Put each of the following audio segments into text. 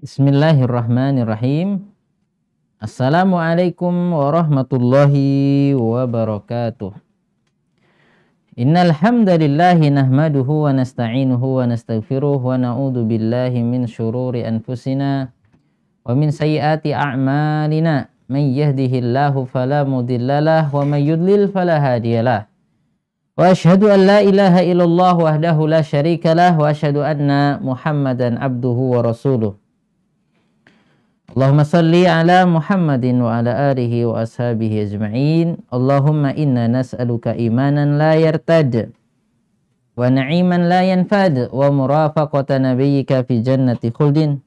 Bismillahirrahmanirrahim. Assalamualaikum warahmatullahi wabarakatuh. Innal hamdalillahi nahmaduhu wa nasta'inuhu wa nastaghfiruh wa na'udzu billahi min syururi anfusina wa min sayyiati a'malina. Man yahdihillahu fala mudhillalah wa may yudlil fala hadiyalah. Wa asyhadu an la ilaha illallah wahdahu la syarikalah wa asyhadu anna Muhammadan abduhu wa rasuluh. Allahumma salli ala Muhammadin wa ala alihi wa ashabihi ajma'in. Allahumma inna nas'aluka imanan la yartad wa na'iman la yanfad wa murafaqata nabiyyika fi jannati khuldin.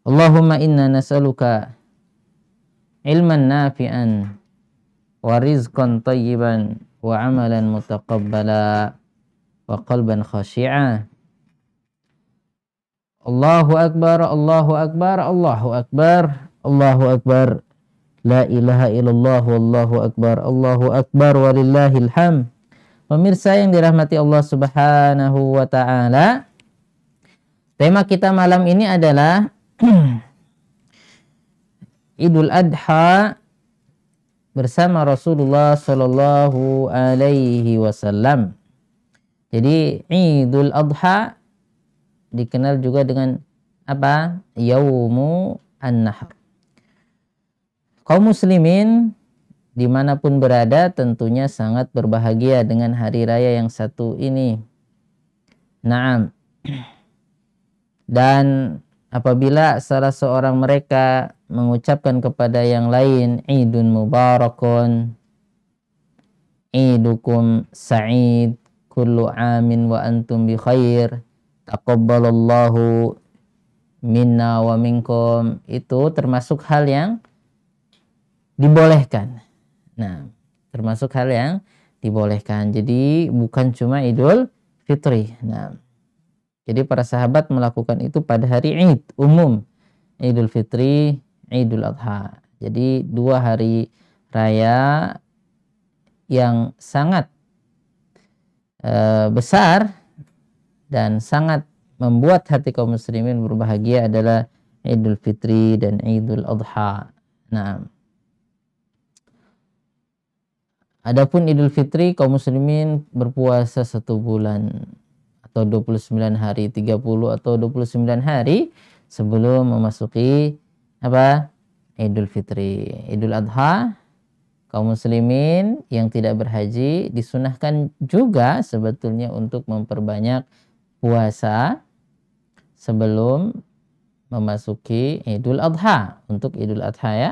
Allahumma inna nas'aluka ilman nafi'an wa rizqan tayyiban wa amalan mutaqabbala wa qalban khashi'a. Allahu akbar, Allahu akbar, Allahu akbar, Allahu akbar. La ilaha illallah, wallahu akbar, Allahu akbar, walillahil hamd. Pemirsa yang dirahmati Allah Subhanahu wa taala, tema kita malam ini adalah Idul Adha bersama Rasulullah sallallahu alaihi wasallam. Jadi Idul Adha dikenal juga dengan apa? Yaumu An-Nahr. Kaum muslimin dimanapun berada tentunya sangat berbahagia dengan hari raya yang satu ini. Naam. Dan apabila salah seorang mereka mengucapkan kepada yang lain, Idun Mubarakun, Idukum Sa'id, kullu amin wa antum bi khair, taqabbalallahu minna wa minkum, itu termasuk hal yang dibolehkan. Nah, termasuk hal yang dibolehkan. Jadi bukan cuma Idul Fitri. Nah, jadi para sahabat melakukan itu pada hari Id umum, Idul Fitri, Idul Adha. Jadi dua hari raya yang sangat besar dan sangat membuat hati kaum muslimin berbahagia adalah Idul Fitri dan Idul Adha. Nah, adapun Idul Fitri, kaum muslimin berpuasa 1 bulan atau 29 hari, 30 atau 29 hari sebelum memasuki apa? Idul Fitri. Idul Adha, kaum muslimin yang tidak berhaji disunahkan juga sebetulnya untuk memperbanyak puasa sebelum memasuki Idul Adha. Untuk Idul Adha ya,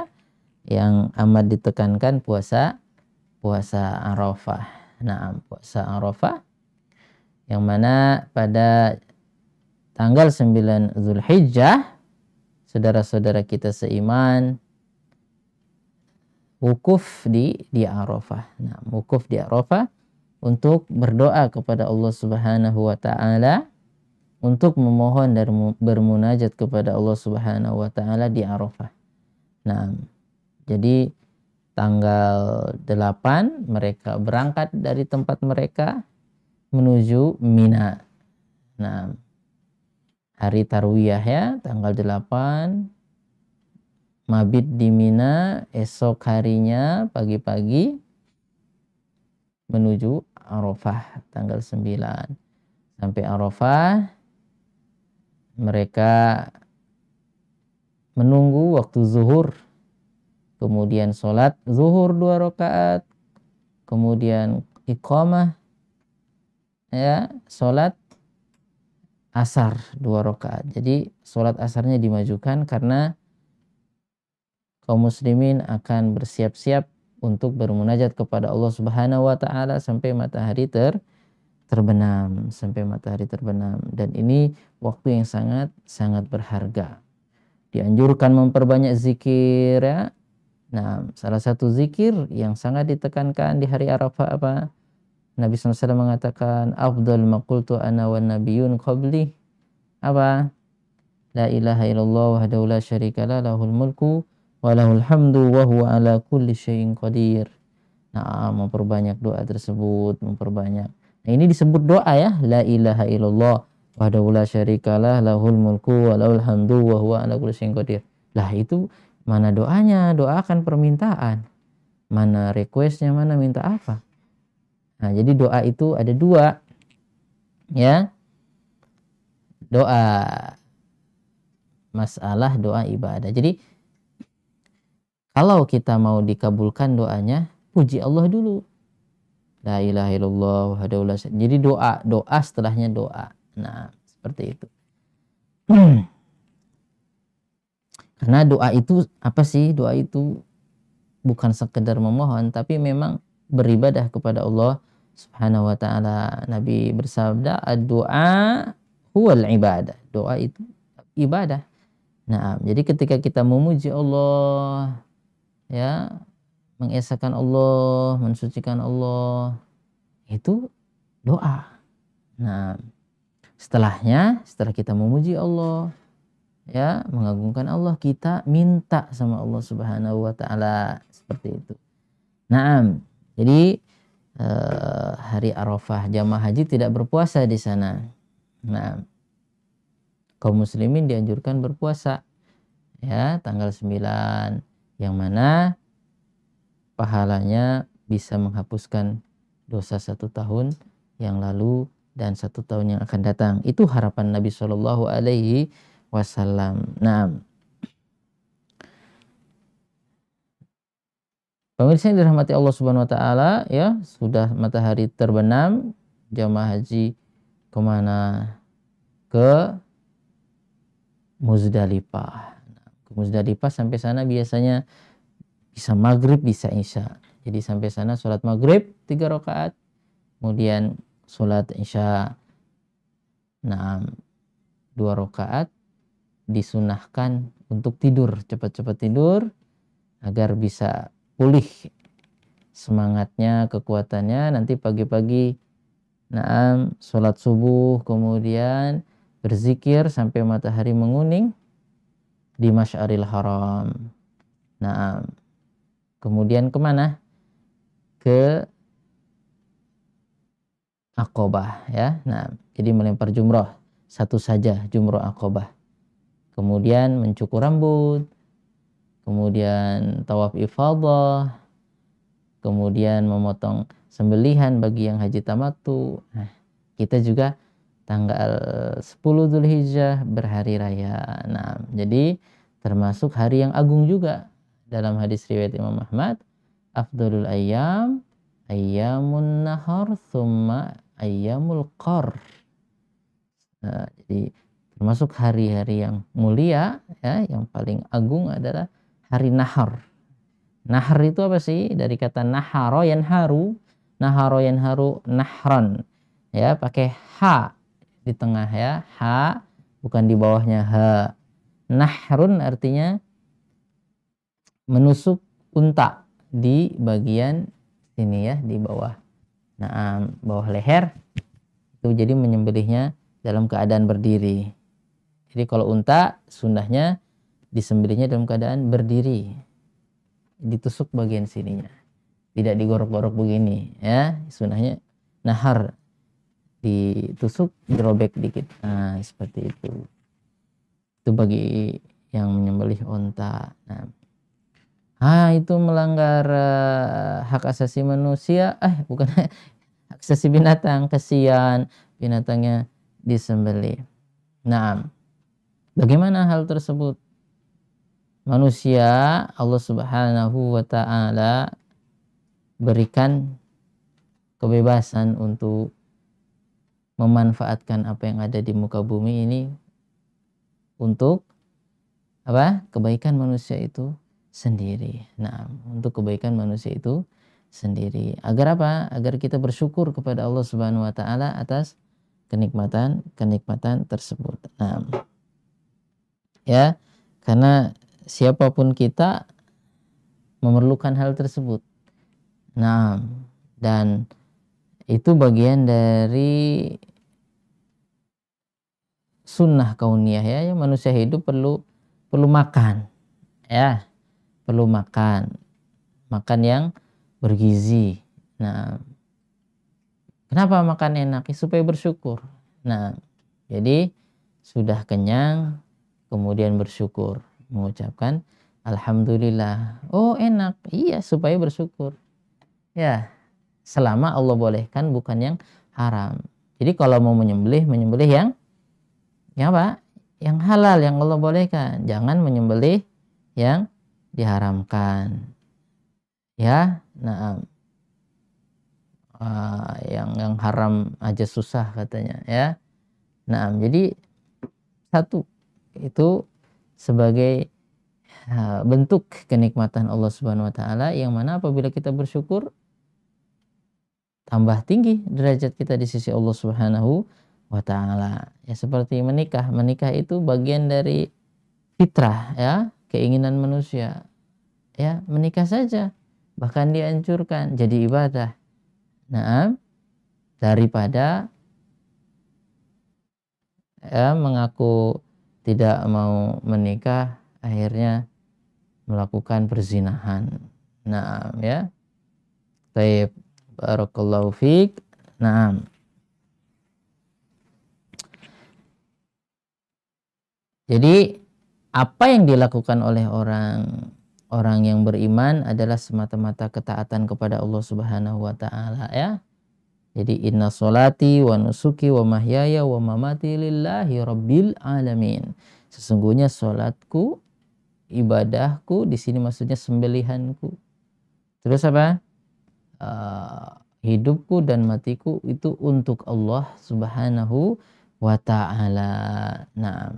yang amat ditekankan puasa Arafah. Nah, puasa Arafah yang mana pada tanggal 9 Zulhijjah saudara-saudara kita seiman wukuf di Arafah. Nah, wukuf di Arafah untuk berdoa kepada Allah Subhanahu wa taala, untuk memohon dan bermunajat kepada Allah Subhanahu wa taala di Arafah. Nah, jadi tanggal 8 mereka berangkat dari tempat mereka menuju Mina. Nah, hari Tarwiyah ya, tanggal 8 mabit di Mina, esok harinya pagi-pagi menuju Arafah tanggal 9. Sampai Arafah mereka menunggu waktu zuhur, kemudian sholat zuhur 2 rakaat, kemudian iqamah ya, sholat asar 2 rakaat. Jadi sholat asarnya dimajukan karena kaum muslimin akan bersiap-siap untuk bermunajat kepada Allah Subhanahu wa taala sampai matahari terbenam, dan ini waktu yang sangat berharga. Dianjurkan memperbanyak zikir ya. Nah, salah satu zikir yang sangat ditekankan di hari Arafah apa? Nabi SAW mengatakan, afdal ma qultu ana wan nabiyyun qabli apa? La ilaha illallah wahdahu la syarikalah, lahul mulku walahul hamdu wa huwa ala kulli syai'in qadir. Nah, memperbanyak doa tersebut, memperbanyak. Nah, ini disebut doa ya, la ilaha illallah, wahdahu la syarikalah lahul mulku wa lahul hamdu wa huwa ala kulli syai'in qadir. Lah itu mana doanya? Doakan permintaan. Mana requestnya, mana minta apa? Nah, jadi doa itu ada dua, ya. Doa masalah, doa ibadah. Jadi kalau kita mau dikabulkan doanya, puji Allah dulu. La ilaha illallah wahdahu la syarika. Jadi doa setelahnya doa. Nah, seperti itu. Karena doa itu apa sih? Doa itu bukan sekedar memohon, tapi memang beribadah kepada Allah Subhanahu wa taala. Nabi bersabda, "Ad-du'a huwal ibadah." Doa itu ibadah. Nah, jadi ketika kita memuji Allah, ya, mengesahkan Allah, mensucikan Allah, itu doa. Nah, setelah kita memuji Allah, ya, mengagungkan Allah, kita minta sama Allah Subhanahu wa taala, seperti itu. Nah, jadi hari Arafah jamaah haji tidak berpuasa di sana. Nah, kaum muslimin dianjurkan berpuasa, ya, tanggal 9, yang mana pahalanya bisa menghapuskan dosa 1 tahun yang lalu dan 1 tahun yang akan datang. Itu harapan Nabi Shallallahu Alaihi Wasallam. Nah, pemirsa yang dirahmati Allah Subhanahu Wa Taala, ya, sudah matahari terbenam, jamaah haji kemana? Ke Muzdalifah. Ke Muzdalifah, sampai sana biasanya bisa maghrib, bisa isya. Jadi sampai sana sholat maghrib 3 rakaat, kemudian sholat isya 2 rakaat, disunahkan untuk tidur, cepat-cepat tidur agar bisa pulih semangatnya, kekuatannya. Nanti pagi-pagi sholat subuh, kemudian berzikir sampai matahari menguning di Masy'aril Haram. Nah, kemudian kemana? Ke Aqobah, ya. Nah, jadi melempar jumroh, satu saja jumroh Aqobah. Kemudian mencukur rambut, kemudian tawaf ifadah, kemudian memotong sembelihan bagi yang haji tamattu. Nah, kita juga tanggal 10 Dzulhijjah berhari raya. Nah, jadi termasuk hari yang agung juga. Dalam hadis riwayat Imam Ahmad, afdalul ayyam ayyamun nahar thumma ayyamul qar. Nah, jadi termasuk hari-hari yang mulia, ya, yang paling agung adalah hari nahar. Nahar itu apa sih? Dari kata naharo yanharu, nahran, ya, pakai ha di tengah, ya, ha, bukan di bawahnya ha. Nahrun artinya menusuk unta di bagian sini, ya, di bawah. Nah, bawah leher itu, jadi menyembelihnya dalam keadaan berdiri. Jadi kalau unta sunnahnya disembelihnya dalam keadaan berdiri, ditusuk bagian sininya, tidak digorok-gorok begini, ya. Sunnahnya nahar, ditusuk, dirobek dikit. Nah, seperti itu. Itu bagi yang menyembelih unta. Nah, itu melanggar hak asasi manusia, bukan hak asasi binatang, kesian binatangnya disembelih. Nah, bagaimana hal tersebut? Manusia Allah Subhanahu wa taala berikan kebebasan untuk memanfaatkan apa yang ada di muka bumi ini untuk apa? Kebaikan manusia itu sendiri. Nah, untuk kebaikan manusia itu sendiri. Agar apa? Agar kita bersyukur kepada Allah Subhanahu wa taala atas kenikmatan tersebut. Nah, ya, karena siapapun kita memerlukan hal tersebut. Nah, dan itu bagian dari sunnah kauniyah, ya, manusia hidup perlu makan, ya, perlu makan yang bergizi. Nah, kenapa makan enak? Supaya bersyukur. Nah, Jadi sudah kenyang, kemudian bersyukur, mengucapkan alhamdulillah. Oh enak, iya supaya bersyukur. Ya, selama Allah bolehkan bukan yang haram. Jadi kalau mau menyembelih yang apa? Yang halal, yang Allah bolehkan. Jangan menyembelih yang diharamkan. Ya, nah, yang haram aja susah katanya ya. Nah, jadi satu itu sebagai bentuk kenikmatan Allah Subhanahu wa taala yang mana apabila kita bersyukur tambah tinggi derajat kita di sisi Allah Subhanahu wa taala. Ya seperti menikah. Menikah itu bagian dari fitrah ya, keinginan manusia. Ya, menikah saja bahkan dianjurkan jadi ibadah. Nah, daripada ya mengaku tidak mau menikah akhirnya melakukan perzinahan. Nah, ya. Baik, barakallahu fiik. Nah, jadi apa yang dilakukan oleh orang yang beriman adalah semata-mata ketaatan kepada Allah Subhanahu wa taala ya. Jadi inna sholati wa nusuki wa mahyaya wa mamati lillahi rabbil alamin. Sesungguhnya salatku, ibadahku, di sini maksudnya sembelihanku. Terus apa? Hidupku dan matiku itu untuk Allah Subhanahu wa taala. Nah,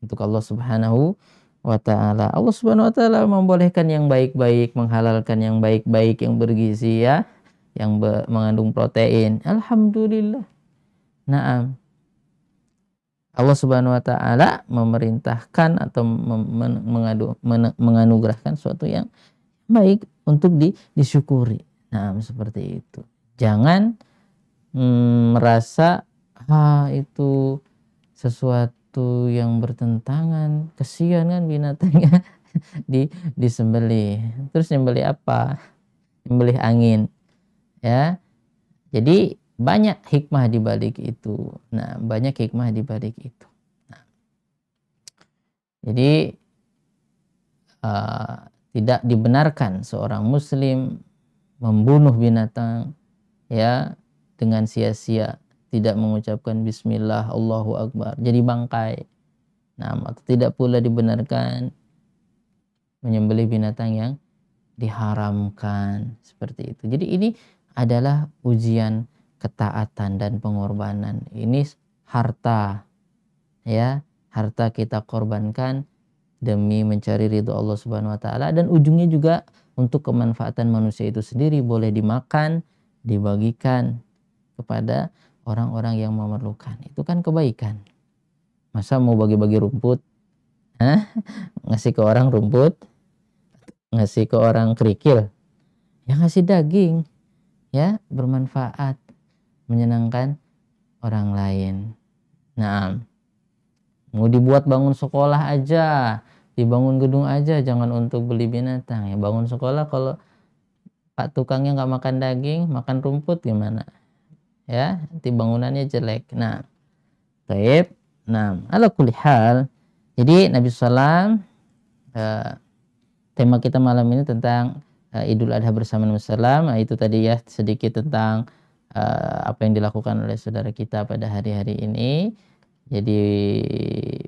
untuk Allah Subhanahu wa taala. Allah Subhanahu wa taala membolehkan yang baik-baik, menghalalkan yang baik-baik yang bergizi ya, yang mengandung protein. Alhamdulillah. Naam. Allah Subhanahu wa taala memerintahkan atau menganugerahkan sesuatu yang baik untuk disyukuri. Nah, seperti itu. Jangan merasa itu sesuatu yang bertentangan, kesian kan binatangnya disembelih. Terus nyembelih apa? Nyembelih angin. Ya. Jadi banyak hikmah di balik itu. Nah, banyak hikmah di balik itu. Nah, jadi tidak dibenarkan seorang muslim membunuh binatang ya dengan sia-sia, tidak mengucapkan bismillah Allahu akbar jadi bangkai. Nah, atau tidak pula dibenarkan menyembelih binatang yang diharamkan seperti itu. Jadi ini adalah ujian ketaatan dan pengorbanan. Ini harta ya, harta kita korbankan demi mencari ridho Allah Subhanahu wa taala, dan ujungnya juga untuk kemanfaatan manusia itu sendiri, boleh dimakan, dibagikan kepada orang-orang yang memerlukan. Itu kan kebaikan. Masa mau bagi-bagi rumput? Ngasih ke orang rumput, ngasih ke orang kerikil, ya ngasih daging, ya bermanfaat, menyenangkan orang lain. Nah, mau dibuat bangun sekolah aja, dibangun gedung aja, jangan untuk beli binatang ya. Bangun sekolah kalau Pak tukangnya nggak makan daging, makan rumput gimana? Ya, nanti bangunannya jelek. Nah, baik. Nah, ala kulli hal. Jadi Nabi SAW, tema kita malam ini tentang Idul Adha bersama Nabi SAW. Nah, itu tadi ya sedikit tentang apa yang dilakukan oleh saudara kita pada hari-hari ini. Jadi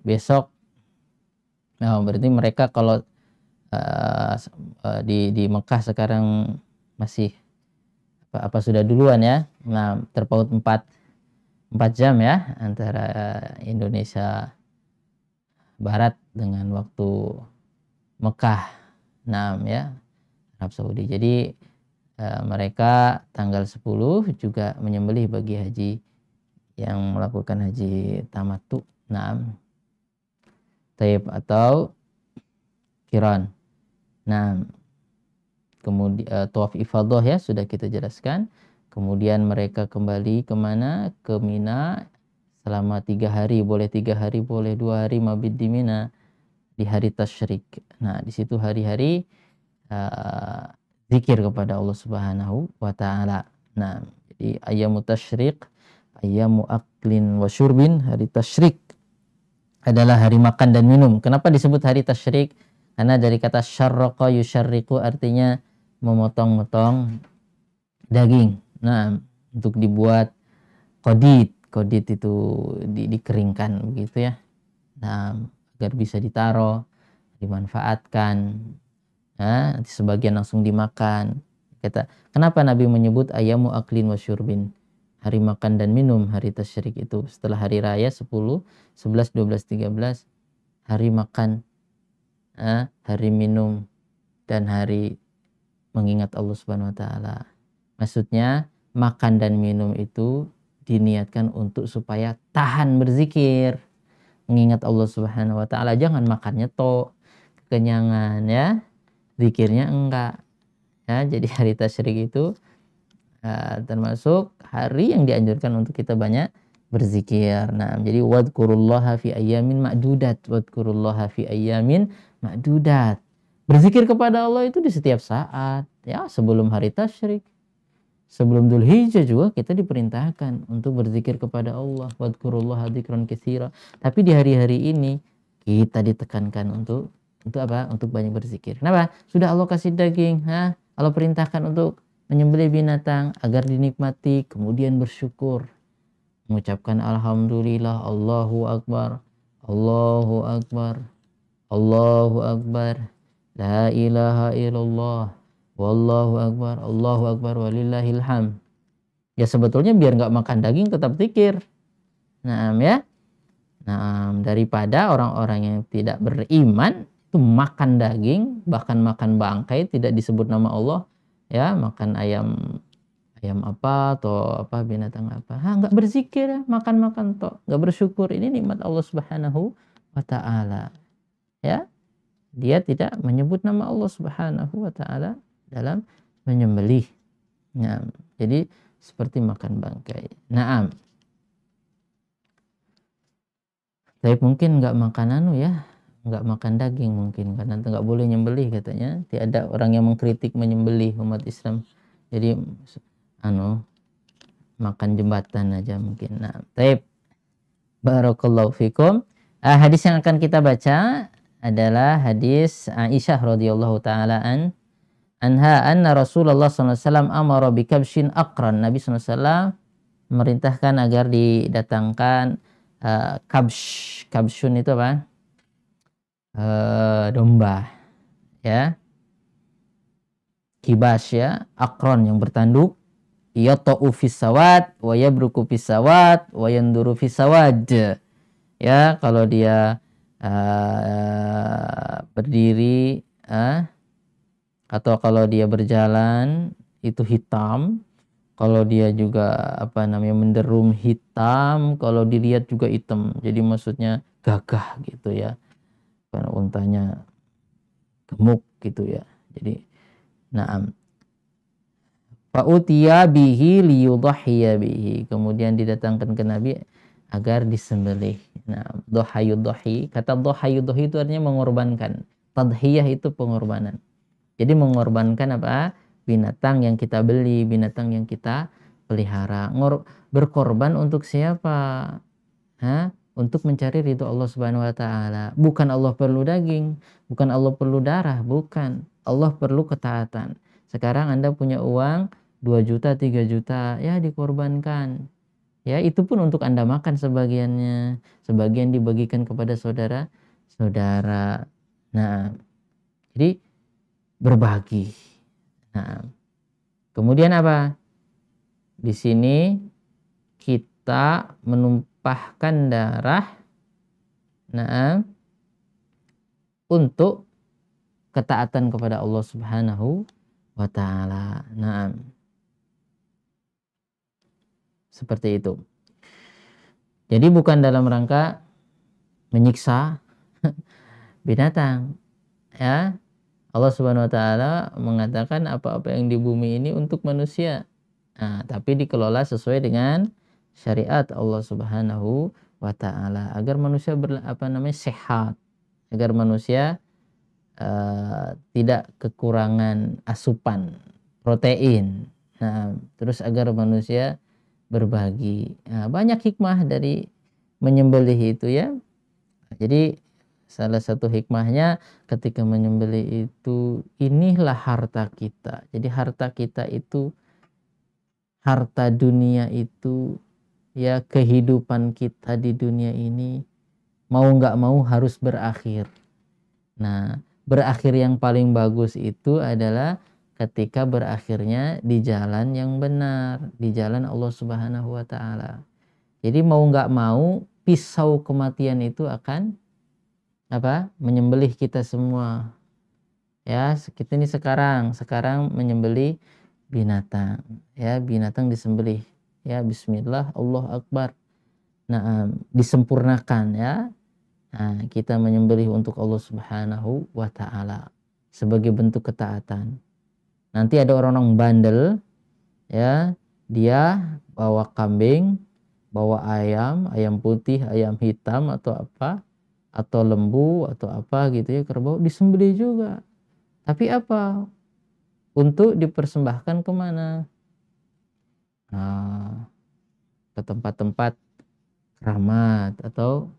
besok, berarti mereka kalau di Mekah sekarang masih apa sudah duluan ya. Nah, terpaut 4 jam ya antara Indonesia Barat dengan waktu Mekah. Nah, ya Arab Saudi. Jadi mereka tanggal 10 juga menyembelih bagi haji yang melakukan haji tamattu. Nah, taib atau kiran. Nah, kemudian tawaf ifadah ya sudah kita jelaskan. Kemudian mereka kembali kemana? Ke Mina selama 3 hari. Boleh 3 hari, boleh 2 hari mabit di Mina di hari tasyrik. Nah, di situ hari-hari zikir kepada Allah Subhanahu wa taala. Nah, jadi ayyamut tasyrik ayyamu aklin wa syurbin, hari tasyrik adalah hari makan dan minum. Kenapa disebut hari tasyrik? Karena dari kata syarraqa yusyarriqu artinya memotong-motong daging. Nah, untuk dibuat qadid. Qadid itu dikeringkan begitu ya. Nah, agar bisa ditaruh, dimanfaatkan. Nah, nanti sebagian langsung dimakan. Kenapa Nabi menyebut ayyamu aklin wa syurbin? Hari makan dan minum, hari tasyrik itu. Setelah hari raya 10, 11, 12, 13. Hari makan, hari minum, dan hari mengingat Allah Subhanahu wa Ta'ala. Maksudnya, makan dan minum itu diniatkan untuk supaya tahan berzikir, mengingat Allah Subhanahu wa Ta'ala. Jangan makannya kekenyangan ya, zikirnya enggak ya. Jadi hari tasyrik itu termasuk hari yang dianjurkan untuk kita banyak berzikir. Nah, jadi wadkurullaha fi ayyamin ma'dudat, wadkurullaha fi ayyamin ma'dudat. Berzikir kepada Allah itu di setiap saat ya, sebelum hari tasyrik, sebelum Dzulhijjah juga kita diperintahkan untuk berzikir kepada Allah, wadkurullaha dzikran katsira. Tapi di hari-hari ini kita ditekankan untuk apa? Untuk banyak berzikir. Kenapa? Sudah Allah kasih daging, Allah perintahkan untuk menyembelih binatang agar dinikmati, kemudian bersyukur, mengucapkan alhamdulillah, Allahu akbar, Allahu akbar, Allahu akbar, la ilaha illallah, wallahu akbar walillahil hamd. Ya sebetulnya biar nggak makan daging tetap zikir. Nah ya, nah daripada orang-orang yang tidak beriman itu makan daging, bahkan makan bangkai, tidak disebut nama Allah. Ya, makan ayam apa atau apa binatang apa, nggak berzikir ya, makan nggak bersyukur. Ini nikmat Allah Subhanahu wa Ta'ala ya. Dia tidak menyebut nama Allah Subhanahu wa Ta'ala dalam menyembelih. Nah, jadi seperti makan bangkai. Naam. Tapi mungkin nggak makan nggak makan daging mungkin, karena nggak boleh nyembelih katanya. Tiada orang yang mengkritik menyembelih umat Islam. Jadi makan jembatan aja mungkin. Nah, taib. Barakallahu fikum. Hadis yang akan kita baca adalah hadis Aisyah radhiyallahu taala anha anna Rasulullah SAW amara bi kabshin aqran. Nabi SAW memerintahkan agar didatangkan kabshun itu apa? Domba ya, kibas ya, akron yang bertanduk, yata'u fis sawad wa yabruku fis sawad wa yanduru fis sawad ya. Kalau dia berdiri atau kalau dia berjalan itu hitam, kalau dia juga menderum hitam, kalau dilihat juga hitam. Jadi maksudnya gagah gitu ya, karena untanya gemuk gitu ya. Jadi na'am. Fa'utiya bihi liyudhahhiya bihi. Kemudian didatangkan ke Nabi agar disembelih. Nah, dohayudhahi. Kata dohayudhahi itu artinya mengorbankan. Tadhiyah itu pengorbanan. Jadi mengorbankan apa? Binatang yang kita beli, binatang yang kita pelihara. Berkorban untuk siapa? Untuk mencari ridho Allah Subhanahu wa Ta'ala. Bukan Allah perlu daging, bukan Allah perlu darah, bukan. Allah perlu ketaatan. Sekarang Anda punya uang 2 juta, 3 juta, ya dikorbankan. Ya, itu pun untuk Anda makan sebagiannya, sebagian dibagikan kepada saudara-saudara. Nah, jadi berbagi. Nah, kemudian apa? Di sini kita menumpahkan darah, untuk ketaatan kepada Allah Subhanahu wa Ta'ala. Seperti itu. Jadi bukan dalam rangka menyiksa binatang ya. Allah Subhanahu wa Ta'ala mengatakan apa-apa yang di bumi ini untuk manusia. Tapi dikelola sesuai dengan syariat Allah Subhanahu wa Ta'ala agar manusia sehat, agar manusia tidak kekurangan asupan protein. Terus agar manusia berbagi. Nah, banyak hikmah dari menyembelih itu ya. Jadi salah satu hikmahnya ketika menyembelih itu, inilah harta kita. Jadi harta kita itu, harta dunia itu ya, kehidupan kita di dunia ini mau nggak mau harus berakhir. Nah, berakhir yang paling bagus itu adalah ketika berakhirnya di jalan yang benar, di jalan Allah Subhanahu wa Ta'ala. Jadi mau nggak mau, pisau kematian itu akan menyembelih kita semua. Ya, kita ini sekarang menyembelih binatang. Ya, binatang disembelih. Ya, bismillah, Allah Akbar. Nah, disempurnakan ya. Nah, kita menyembelih untuk Allah Subhanahu wa Ta'ala sebagai bentuk ketaatan. Nanti ada orang-orang bandel ya, dia bawa kambing, bawa ayam putih, ayam hitam atau apa, atau lembu atau apa gitu ya, kerbau, disembelih juga. Tapi apa? Untuk dipersembahkan kemana? Nah, ke tempat-tempat keramat atau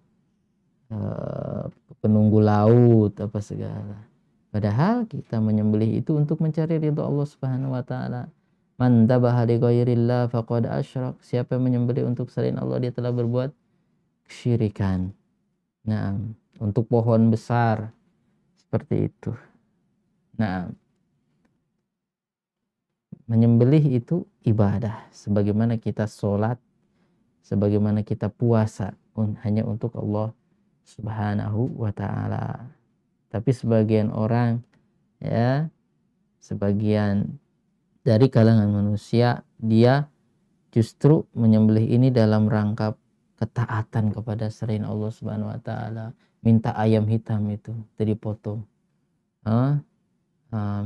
penunggu laut apa segala. Padahal kita menyembelih itu untuk mencari ridho Allah Subhanahu wa Ta'ala. Man dhabaha li ghairillah faqad asyrak. Siapa yang menyembelih untuk selain Allah, dia telah berbuat kesyirikan. Nah, untuk pohon besar seperti itu. Nah, menyembelih itu ibadah, sebagaimana kita sholat, sebagaimana kita puasa, hanya untuk Allah Subhanahu wa Ta'ala. Tapi sebagian orang ya, sebagian dari kalangan manusia, dia justru menyembelih ini dalam rangka ketaatan kepada selain Allah Subhanahu wa Ta'ala. Minta ayam hitam itu dipotong,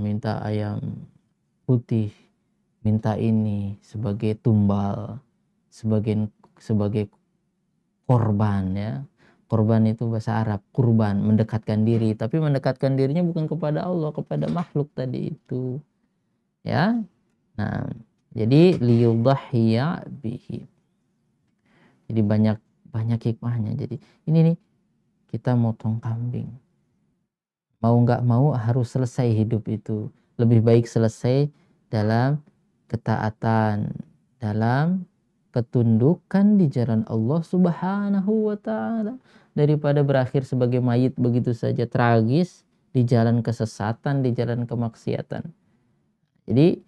minta ayam putih, minta ini sebagai tumbal, sebagai korban ya. Korban itu bahasa Arab, kurban, mendekatkan diri. Tapi mendekatkan dirinya bukan kepada Allah, kepada makhluk tadi itu. Ya. Nah, jadi liyudhhiya bihi. Jadi banyak hikmahnya. Jadi ini nih, kita motong kambing. Mau nggak mau harus selesai hidup itu. Lebih baik selesai dalam ketaatan, dalam ketundukan di jalan Allah Subhanahu wa Ta'ala, daripada berakhir sebagai mayit begitu saja tragis di jalan kesesatan, di jalan kemaksiatan. Jadi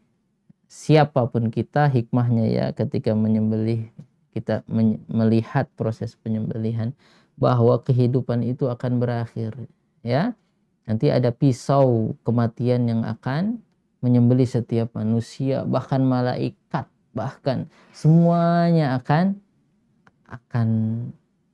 siapapun kita, hikmahnya ya ketika menyembelih, kita melihat proses penyembelihan bahwa kehidupan itu akan berakhir ya. Nanti ada pisau kematian yang akan menyembelih setiap manusia, bahkan malaikat, bahkan semuanya akan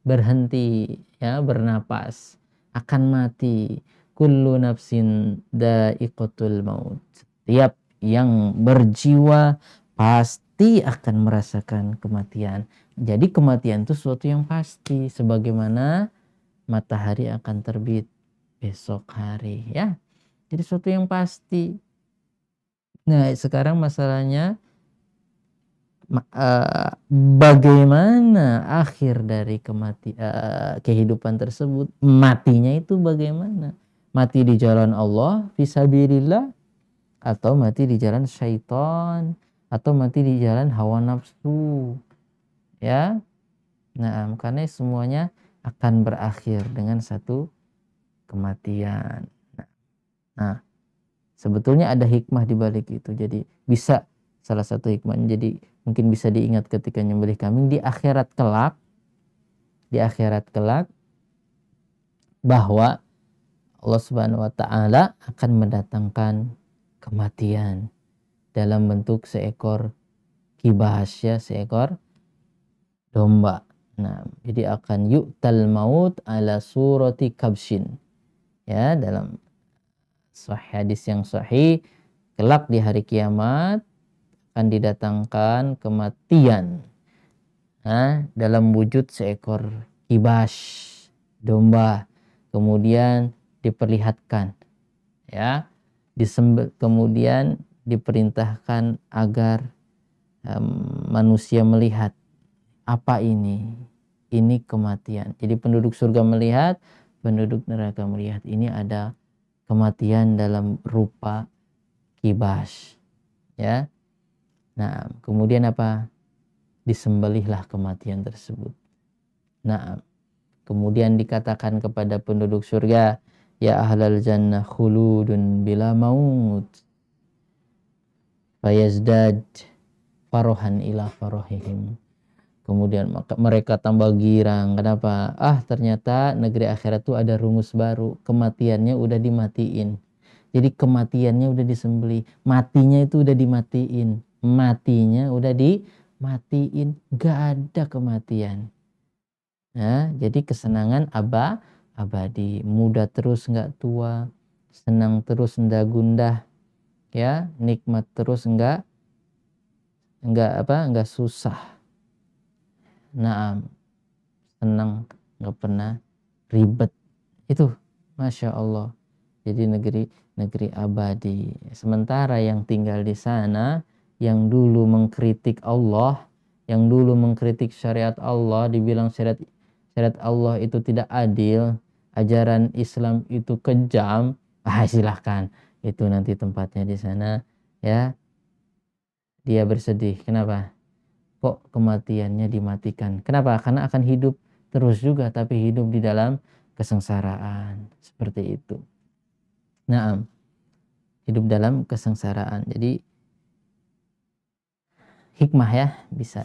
berhenti ya, bernapas, akan mati. Kullu nafsin dha'iqatul maut. Setiap yang berjiwa pasti akan merasakan kematian. Jadi kematian itu sesuatu yang pasti, sebagaimana matahari akan terbit besok hari ya. Jadi sesuatu yang pasti. Nah, sekarang masalahnya bagaimana akhir dari kehidupan tersebut, matinya itu bagaimana? Mati di jalan Allah fisabilillah, atau mati di jalan syaitan, atau mati di jalan hawa nafsu ya. Nah, karena semuanya akan berakhir dengan satu kematian. Nah, sebetulnya ada hikmah di balik itu. Jadi bisa, salah satu hikmahnya, jadi mungkin bisa diingat ketika nyembelih kambing di akhirat kelak, bahwa Allah Subhanahu wa Ta'ala akan mendatangkan kematian dalam bentuk seekor kibas ya, seekor domba. Nah, jadi akan yu'tal maut ala surati kabshin ya, dalam hadis yang sahih, kelak di hari kiamat akan didatangkan kematian dalam wujud seekor kibas, domba, kemudian diperlihatkan ya, kemudian diperintahkan agar manusia melihat apa ini kematian. Jadi penduduk surga melihat, penduduk neraka melihat, ini ada kematian dalam rupa kibas, ya. Nah, kemudian apa? Disembelihlah kematian tersebut. Nah, kemudian dikatakan kepada penduduk surga, ya ahlal jannah khuludun bila maut fayazdad farohan ila farohihim. Kemudian mereka tambah girang. Kenapa? Ternyata negeri akhirat itu ada rumus baru. Kematiannya udah dimatiin. Jadi kematiannya udah disembelih. Matinya itu udah dimatiin. Matinya udah dimatiin. Gak ada kematian. Nah, jadi kesenangan abadi. Muda terus gak tua. Senang terus ndak gundah. Ya, nikmat terus enggak susah. Naam, senang, nggak pernah ribet. Itu, masya Allah. Jadi negeri abadi. Sementara yang tinggal di sana, yang dulu mengkritik Allah, yang dulu mengkritik syariat Allah, dibilang syariat Allah itu tidak adil, ajaran Islam itu kejam. Silahkan, itu nanti tempatnya di sana, ya. Dia bersedih. Kenapa? Kok kematiannya dimatikan? Kenapa? Karena akan hidup terus juga, tapi hidup di dalam kesengsaraan. Seperti itu. Nah, hidup dalam kesengsaraan. Jadi hikmah, ya, bisa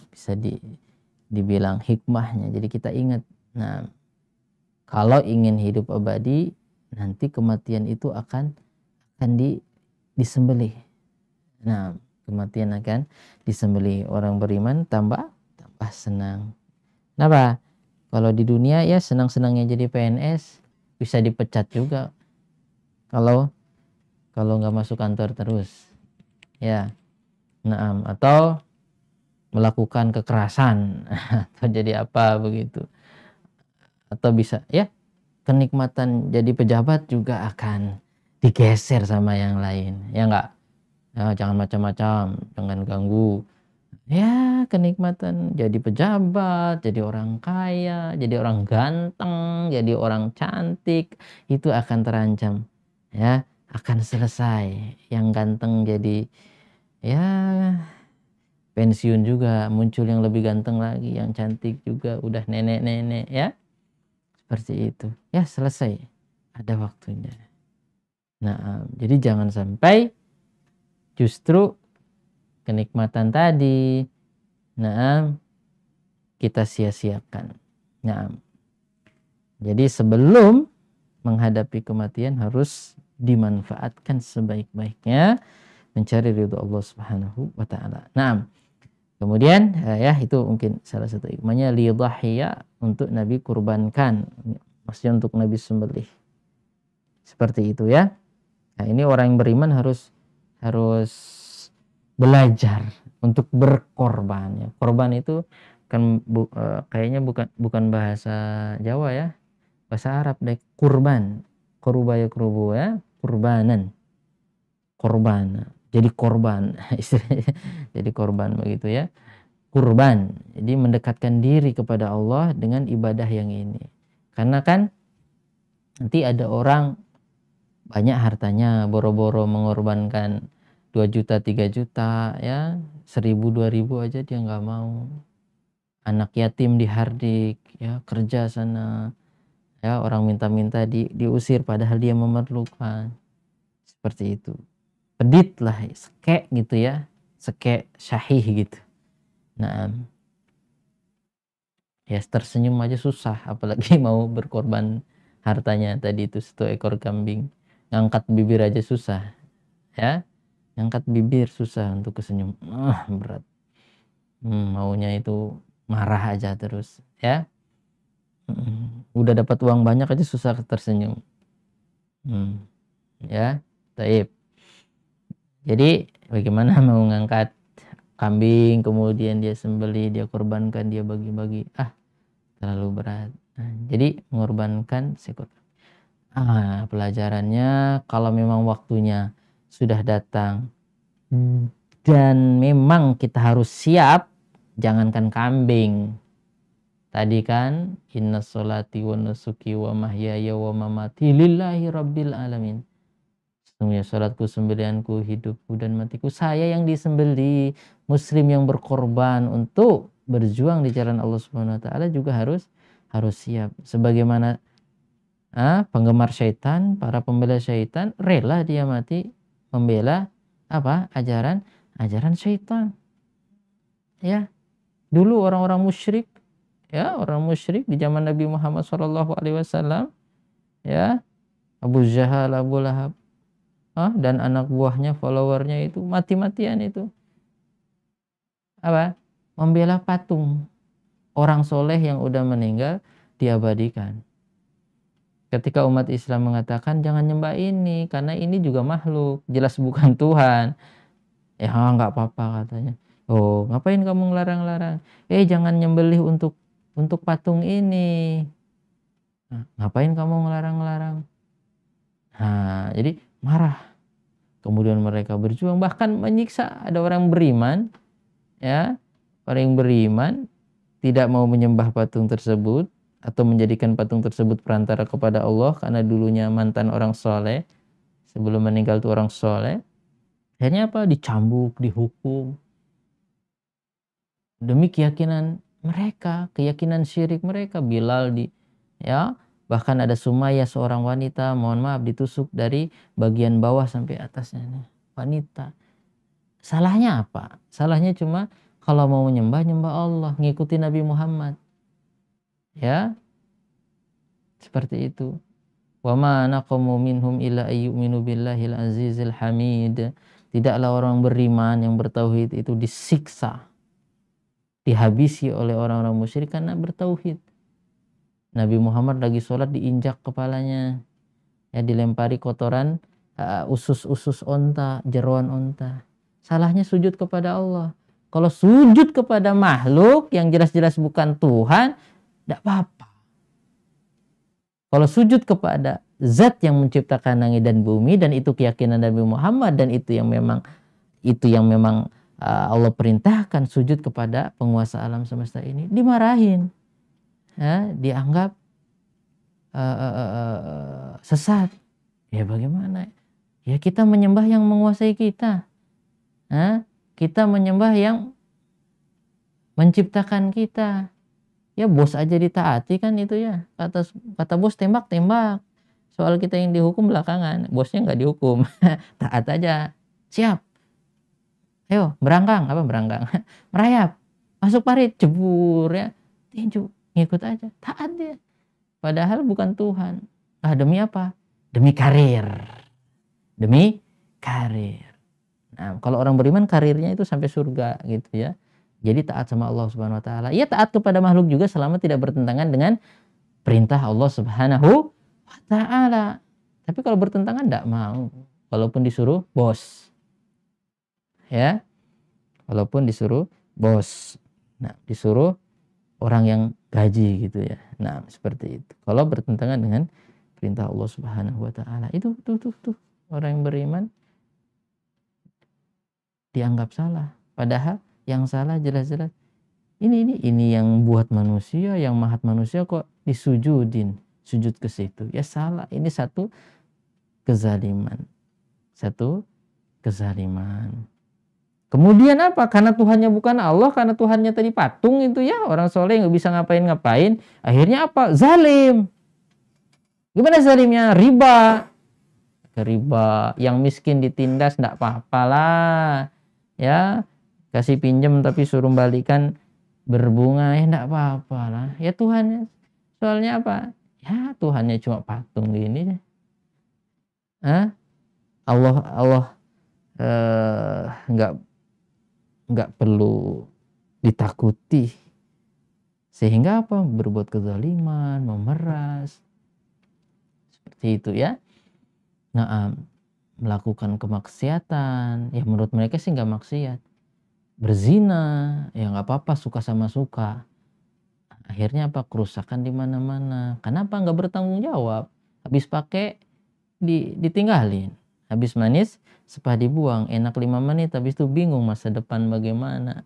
dibilang hikmahnya. Jadi kita ingat, nah, kalau ingin hidup abadi, nanti kematian itu akan disembelih. Nah, kematian akan disembelih. Orang beriman tambah senang. Kenapa? Kalau di dunia ya senang-senangnya jadi PNS, bisa dipecat juga kalau nggak masuk kantor terus, ya. Nah, atau melakukan kekerasan atau jadi apa begitu, atau bisa ya kenikmatan jadi pejabat juga akan digeser sama yang lain, ya enggak? Ya, jangan macam-macam, jangan ganggu. Ya, kenikmatan jadi pejabat, jadi orang kaya, jadi orang ganteng, jadi orang cantik, itu akan terancam. Ya, akan selesai. Yang ganteng jadi ya pensiun juga, muncul yang lebih ganteng lagi, yang cantik juga udah nenek-nenek, ya. Seperti itu. Ya, selesai. Ada waktunya. Nah, jadi jangan sampai justru kenikmatan tadi, nah, kita sia-siakan. Nah, jadi sebelum menghadapi kematian harus dimanfaatkan sebaik-baiknya, mencari ridho Allah Subhanahu wa taala. Nah, kemudian ya itu mungkin salah satu hikmahnya, lidhahiyya, untuk Nabi kurbankan, maksudnya untuk Nabi sembelih. Seperti itu, ya. Nah, ini orang yang beriman harus belajar untuk berkorban, ya. Korban itu kan kayaknya bukan bahasa Jawa, ya. Bahasa Arab deh, kurban. Kurubaya kurubu, ya, kurbanan. Korban. Jadi korban. Jadi korban begitu, ya. Kurban. Jadi mendekatkan diri kepada Allah dengan ibadah yang ini. Karena kan nanti ada orang banyak hartanya, boro-boro mengorbankan 2 juta, 3 juta, ya, 1.000, 2.000 aja dia nggak mau. Anak yatim dihardik, ya, kerja sana, ya, orang minta-minta diusir padahal dia memerlukan. Seperti itu. Pedit lah, sekek gitu, ya, sekek syahih gitu. Nah, ya, tersenyum aja susah, apalagi mau berkorban hartanya tadi itu 1 ekor kambing. Ngangkat bibir aja susah, ya. Ngangkat bibir susah untuk kesenyum. Berat. Maunya itu marah aja terus, ya. Udah dapat uang banyak aja susah tersenyum. Ya, taib. Jadi bagaimana mau ngangkat kambing, kemudian dia sembelih, dia korbankan, dia bagi-bagi, terlalu berat. Nah, jadi mengorbankan seekor. Pelajarannya, kalau memang waktunya sudah datang, Dan memang kita harus siap, jangankan kambing. Tadi kan, inna sholati wa nusuki wa mahyaya wa mamati lillahi rabbil alamin. Sesungguhnya sholatku, sembelihanku, hidupku dan matiku, saya yang disembelih. Muslim yang berkorban untuk berjuang di jalan Allah Subhanahu wa taala juga harus siap. Sebagaimana penggemar syaitan, para pembela syaitan rela dia mati membela ajaran syaitan. Ya, dulu orang-orang musyrik, orang musyrik di zaman Nabi Muhammad SAW, ya, Abu Jahal, Abu Lahab, dan anak buahnya, followernya itu mati-matian itu membela patung orang soleh yang udah meninggal diabadikan. Ketika umat Islam mengatakan jangan nyembah ini karena ini juga makhluk, jelas bukan Tuhan, ya nggak apa-apa katanya. Oh, ngapain kamu ngelarang-larang? Jangan nyembelih untuk patung ini. Ngapain kamu ngelarang-larang? Nah, jadi marah. Kemudian mereka berjuang, bahkan menyiksa. Ada orang beriman, ya, orang yang beriman tidak mau menyembah patung tersebut atau menjadikan patung tersebut perantara kepada Allah karena dulunya mantan orang soleh, sebelum meninggal itu orang soleh. Akhirnya dicambuk, dihukum demi keyakinan mereka, keyakinan syirik mereka. Bilal bahkan ada Sumayyah, seorang wanita, mohon maaf, ditusuk dari bagian bawah sampai atasnya, wanita. Salahnya apa? Salahnya cuma kalau mau nyembah Allah, ngikuti Nabi Muhammad. Ya, seperti itu. Wa ma naqamu minhum illa ayyuminu billahil azizil hamid. Tidaklah orang beriman yang bertauhid itu disiksa, dihabisi oleh orang-orang musyrik karena bertauhid. Nabi Muhammad lagi sholat diinjak kepalanya, dilempari kotoran usus onta, jeroan onta. Salahnya sujud kepada Allah. Kalau sujud kepada makhluk yang jelas-jelas bukan Tuhan, tidak apa-apa. Kalau sujud kepada zat yang menciptakan langit dan bumi, dan itu keyakinan Nabi Muhammad, dan itu yang memang Allah perintahkan, sujud kepada penguasa alam semesta ini, dimarahin, dianggap sesat. Ya bagaimana? Ya kita menyembah yang menguasai kita. Kita menyembah yang menciptakan kita. Ya bos aja ditaati kan itu ya. Kata bos tembak. Soal kita yang dihukum belakangan. Bosnya nggak dihukum. Taat aja. Siap. Ayo berangkang. Merayap. Masuk parit. Jebur ya. Tinju. Ngikut aja. Taat dia. Padahal bukan Tuhan. Demi apa? Demi karir. Nah, kalau orang beriman karirnya itu sampai surga gitu ya. Jadi taat sama Allah Subhanahu wa taala. Ya taat kepada makhluk juga selama tidak bertentangan dengan perintah Allah Subhanahu wa taala. Tapi kalau bertentangan enggak mau. Walaupun disuruh bos. Ya. Walaupun disuruh bos. Nah, disuruh orang yang gaji gitu ya. Nah, seperti itu. Kalau bertentangan dengan perintah Allah Subhanahu wa taala, itu orang yang beriman dianggap salah. Padahal yang salah jelas-jelas ini yang buat manusia, yang mahat manusia kok disujudin, sujud ke situ. Ya salah. Ini satu kezaliman. Kemudian apa? Karena Tuhannya bukan Allah, karena Tuhannya tadi patung itu ya, orang soleh nggak bisa ngapain-ngapain. Akhirnya apa? Zalim. Gimana zalimnya? Riba. Yang miskin ditindas, enggak apa-apa lah. Ya, kasih pinjam tapi suruh balikan berbunga, ya enggak apa-apa lah. Ya Tuhan, soalnya apa? Ya Tuhannya cuma patung gini. Allah enggak perlu ditakuti. Sehingga apa? Berbuat kezaliman, memeras. Seperti itu ya. Nah, melakukan kemaksiatan, ya menurut mereka sih nggak maksiat. Berzina, ya nggak apa-apa, suka sama suka. Akhirnya apa? Kerusakan di mana-mana. Kenapa nggak bertanggung jawab? Habis pakai ditinggalin. Habis manis, sepah dibuang. Enak 5 menit, habis itu bingung masa depan bagaimana.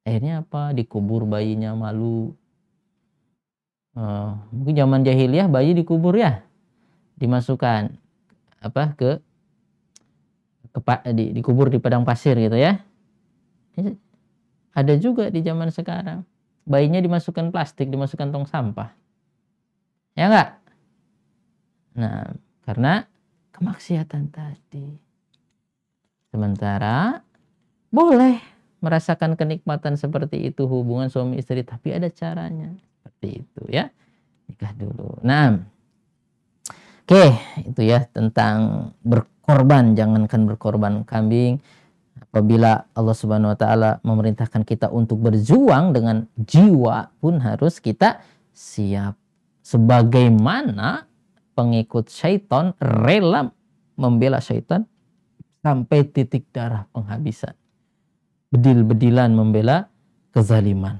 Akhirnya apa? Dikubur bayinya, malu. Mungkin zaman jahiliyah bayi dikubur ya. Dimasukkan dikubur di padang pasir gitu ya. Ada juga di zaman sekarang. Bayinya dimasukkan plastik, dimasukkan tong sampah. Ya enggak? Nah, karena kemaksiatan tadi. Sementara boleh merasakan kenikmatan seperti itu hubungan suami istri, tapi ada caranya. Seperti itu ya. Nikah dulu. Nah, oke, itu ya tentang berkorban. Jangankan berkorban kambing. Apabila Allah Subhanahu wa taala memerintahkan kita untuk berjuang dengan jiwa pun harus kita siap. Sebagaimana pengikut syaitan rela membela syaitan sampai titik darah penghabisan. Bedil-bedilan membela kezaliman.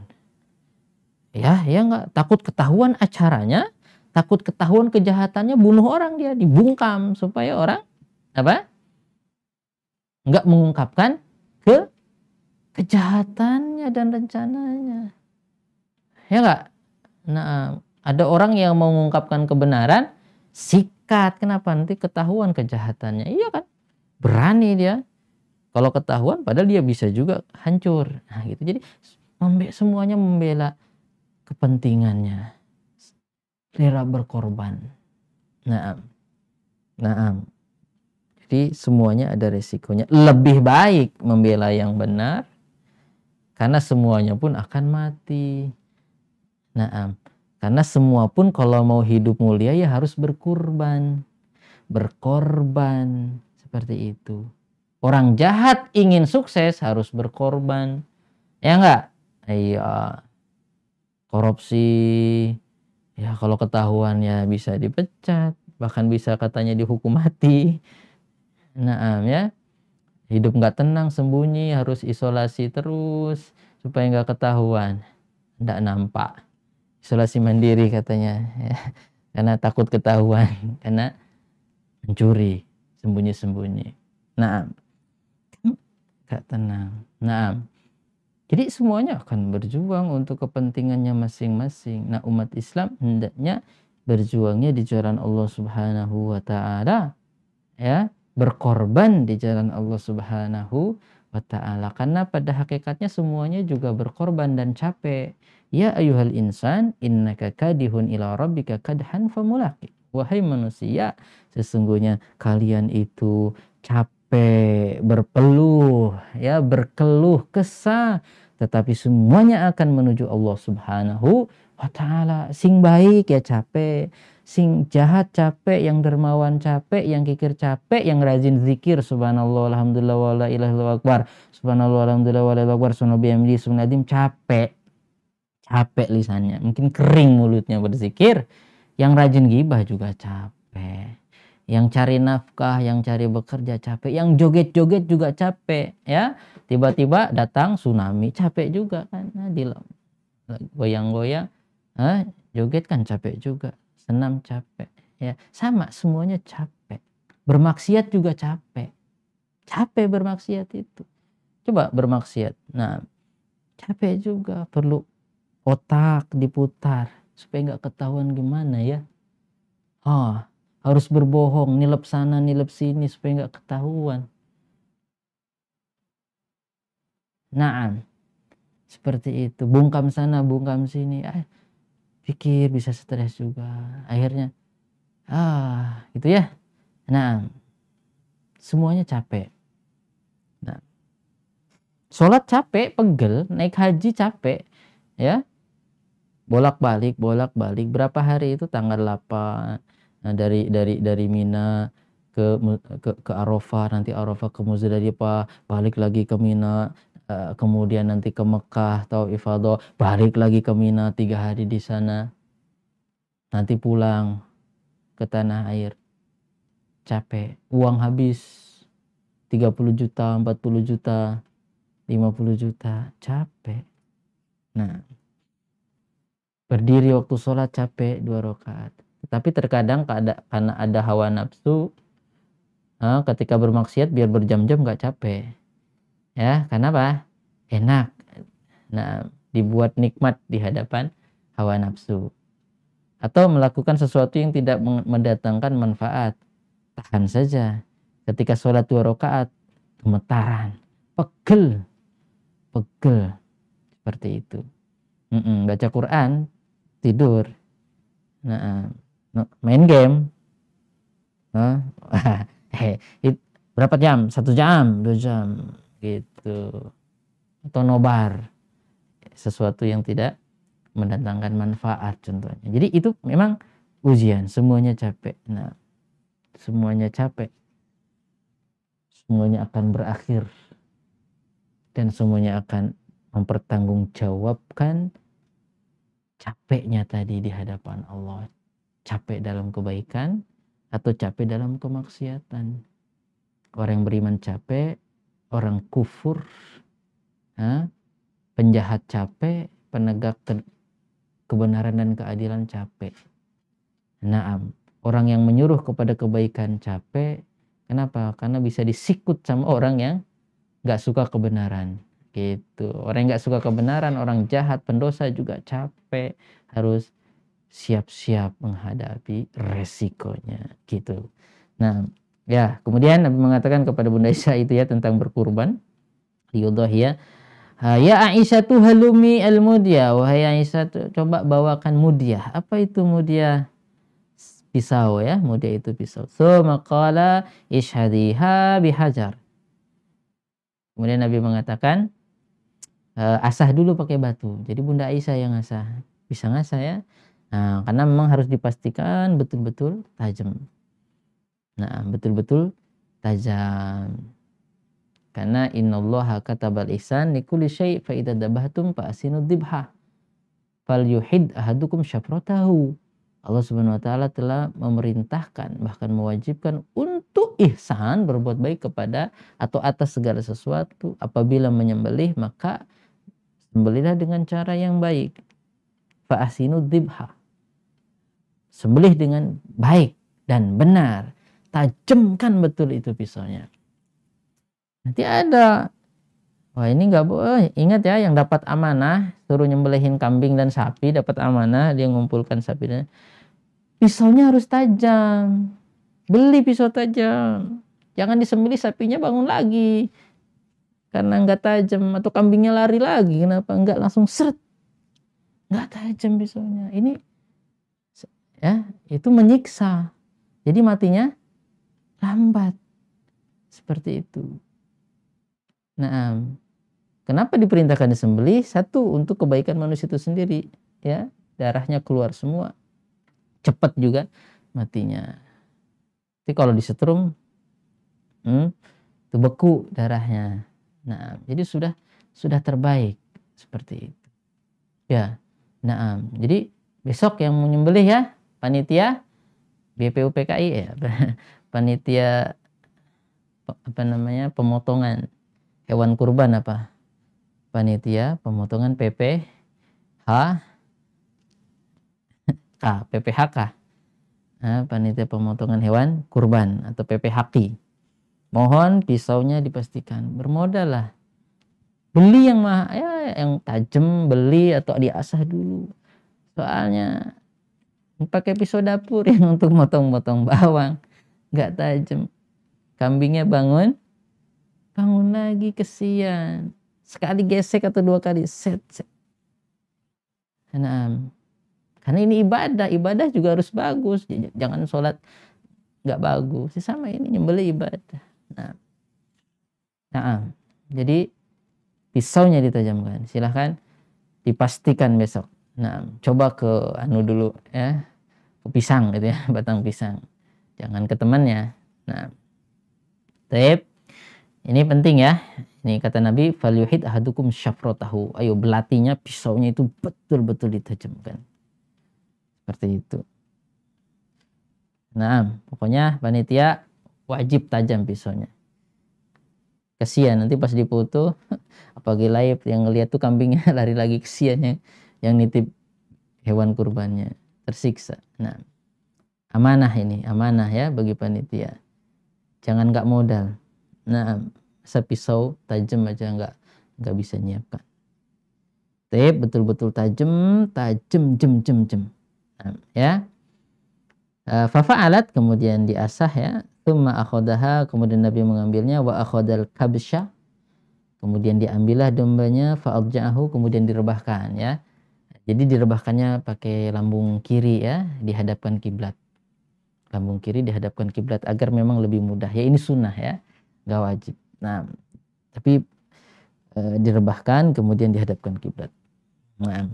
Ya enggak, takut ketahuan acaranya, takut ketahuan kejahatannya, bunuh orang dia, dibungkam supaya orang enggak mengungkapkan kejahatannya dan rencananya. Ya enggak? Nah, ada orang yang mau mengungkapkan kebenaran, sikat. Kenapa? Nanti ketahuan kejahatannya. Iya kan? Berani dia. Kalau ketahuan, padahal dia bisa juga hancur. Nah, gitu. Jadi semuanya membela kepentingannya. Rela berkorban. Nah. Jadi semuanya ada resikonya. Lebih baik membela yang benar, karena semuanya pun akan mati. Nah, karena semua pun kalau mau hidup mulia ya harus berkorban. Berkorban. Seperti itu. Orang jahat ingin sukses harus berkorban. Ya enggak? Iya. Korupsi. Ya kalau ketahuan ya bisa dipecat. Bahkan bisa katanya dihukum mati. Nah ya. Hidup enggak tenang, sembunyi, harus isolasi terus. Supaya enggak ketahuan. Enggak nampak. Isolasi mandiri katanya. Ya. Karena takut ketahuan. Karena mencuri. Sembunyi-sembunyi. Nah. Enggak tenang. Nah. Jadi semuanya akan berjuang untuk kepentingannya masing-masing. Nah, umat Islam hendaknya berjuangnya di jalan Allah Subhanahu wa taala. Ya, berkorban di jalan Allah Subhanahu wa taala. Karena pada hakikatnya semuanya juga berkorban dan capek. Ya ayyuhal insan innaka kadihun ila rabbika kadhan famulaqi. Wahai manusia, sesungguhnya kalian itu capek, berpeluh, ya, berkeluh kesah, tetapi semuanya akan menuju Allah Subhanahu wa taala. Sing baik ya capek, sing jahat capek, yang dermawan capek, yang kikir capek, yang rajin zikir subhanallah alhamdulillah wala ilaha illallah akbar, subhanallah alhamdulillah wala ilaha akbar, subhanallah bihamdihi subhanallahi capek. Capek lisannya, mungkin kering mulutnya berzikir. Yang rajin gibah juga capek. Yang cari nafkah, yang cari bekerja capek, yang joget-joget juga capek, ya. Tiba-tiba datang tsunami, capek juga kan. Nah, goyang-goyang, joget kan capek juga. Senam capek, ya. Sama, semuanya capek. Bermaksiat juga capek. Capek bermaksiat itu. Coba bermaksiat. Nah, capek juga, perlu otak diputar supaya nggak ketahuan gimana ya. Harus berbohong, nilep sana nilep sini supaya nggak ketahuan. Nah, seperti itu. Bungkam sana, bungkam sini. Pikir bisa stres juga. Akhirnya, gitu ya. Nah, semuanya capek. Nah, sholat capek, pegel, naik haji capek, ya. Bolak-balik. Berapa hari itu? Tanggal 8. Nah, dari Mina ke Arafah, nanti Arafah ke Muzdalifah, balik lagi ke Mina, kemudian nanti ke Mekah atau ifadah, balik lagi ke Mina 3 hari di sana. Nanti pulang ke tanah air. Capek, uang habis 30 juta, 40 juta, 50 juta, capek. Nah, berdiri waktu sholat capek 2 rakaat. Tapi terkadang karena ada hawa nafsu, Ketika bermaksiat biar berjam-jam nggak capek. Ya, karena apa? Enak. Nah, dibuat nikmat di hadapan hawa nafsu. Atau melakukan sesuatu yang tidak mendatangkan manfaat. Tahan saja. Ketika sholat 2 rakaat, gemetaran, pegel, seperti itu. Baca Quran, tidur. Nah, main game. Berapa jam? 1 jam, 2 jam, gitu. Atau nobar, sesuatu yang tidak mendatangkan manfaat contohnya. Jadi itu memang ujian, semuanya capek. Nah, semuanya capek, semuanya akan berakhir, dan semuanya akan mempertanggungjawabkan capeknya tadi di hadapan Allah. Capek dalam kebaikan atau capek dalam kemaksiatan. Orang yang beriman capek, orang kufur, penjahat capek, penegak kebenaran dan keadilan capek. Naam, orang yang menyuruh kepada kebaikan capek. Kenapa? Karena bisa disikut sama orang yang gak suka kebenaran. Gitu. Orang yang gak suka kebenaran, orang jahat, pendosa juga capek. Harus siap-siap menghadapi resikonya. Gitu. Nah, ya, kemudian Nabi mengatakan kepada Bunda Aisyah itu ya tentang berkurban. Yudhiyah. Ya Aisyah tuh halumi al-mudyah. Wahai Aisyah, coba bawakan mudyah. Apa itu mudyah? Pisau ya, mudyah itu pisau. Tsumma qala ishhadiha bihajar. Kemudian Nabi mengatakan, asah dulu pakai batu. Jadi Bunda Aisyah yang asah. Bisa ngasah ya. Nah, karena memang harus dipastikan betul-betul tajam. Nah, betul-betul tajam. Karena innallaha katabal ihsan likulli syai' fa idza dabahtum fa asinu dzibha. Fal yuhid ahadukum syafratahu. Allah Subhanahu wa taala telah memerintahkan, bahkan mewajibkan untuk ihsan, berbuat baik kepada atau atas segala sesuatu. Apabila menyembelih, maka sembelihlah dengan cara yang baik. Fa asinu dzibha. Sembelih dengan baik dan benar. Tajamkan betul itu pisaunya. Nanti ada, wah ini nggak boleh. Ingat ya, yang dapat amanah suruh nyembelihin kambing dan sapi, dapat amanah, dia ngumpulkan sapi dan pisaunya harus tajam. Beli pisau tajam. Jangan disembelih sapinya bangun lagi karena nggak tajam, atau kambingnya lari lagi. Kenapa nggak langsung seret? Nggak tajam pisaunya. Ini ya, itu menyiksa. Jadi matinya lambat. Seperti itu. Nah, kenapa diperintahkan disembelih? Satu, untuk kebaikan manusia itu sendiri, ya, darahnya keluar semua, cepat juga matinya. Tapi kalau disetrum, itu beku darahnya. Nah, jadi sudah terbaik seperti itu. Ya, nah, jadi besok yang mau nyembelih ya, panitia BPUPKI ya, panitia pemotongan hewan kurban apa? Panitia pemotongan PPHK. Panitia pemotongan hewan kurban atau PPHK. Mohon pisaunya dipastikan bermodal lah. Beli yang ya, yang tajam, beli atau diasah dulu. Soalnya pakai pisau dapur yang untuk motong-motong bawang, nggak tajam. Kambingnya bangun lagi, kesian. Sekali gesek atau 2 kali set. Karena ini ibadah juga harus bagus. Jangan sholat nggak bagus. Sama ini nyembelih ibadah. Jadi pisaunya ditajamkan. Silahkan dipastikan besok. Nah, coba ke dulu ya, ke pisang gitu ya, batang pisang. Jangan ke temannya. Nah, ini penting ya. Ini kata Nabi, falyuhid ahadukum syafratahu. Ayo belatinya, pisaunya itu betul-betul ditajamkan. Seperti itu. Nah, pokoknya panitia wajib tajam pisaunya. Kesian nanti pas dipoto, apalagi live yang ngeliat tuh kambingnya lari lagi, kesian yang nitip hewan kurbannya, tersiksa. Nah, amanah ini, amanah ya bagi panitia. Jangan nggak modal. Nah, sepisau tajam aja nggak bisa nyiapkan. Tip betul-betul tajam, jem. Nah, ya. Fafa'alat, kemudian diasah ya. Tsumma akhadaha, kemudian Nabi mengambilnya, wa akhadal kabsha, kemudian diambillah dombanya, fa'adja'ahu, kemudian direbahkan ya. Jadi direbahkannya pakai lambung kiri ya, dihadapkan kiblat. Lambung kiri dihadapkan kiblat agar memang lebih mudah. Ya ini sunnah ya, nggak wajib. Nah, tapi direbahkan kemudian dihadapkan kiblat. Nah.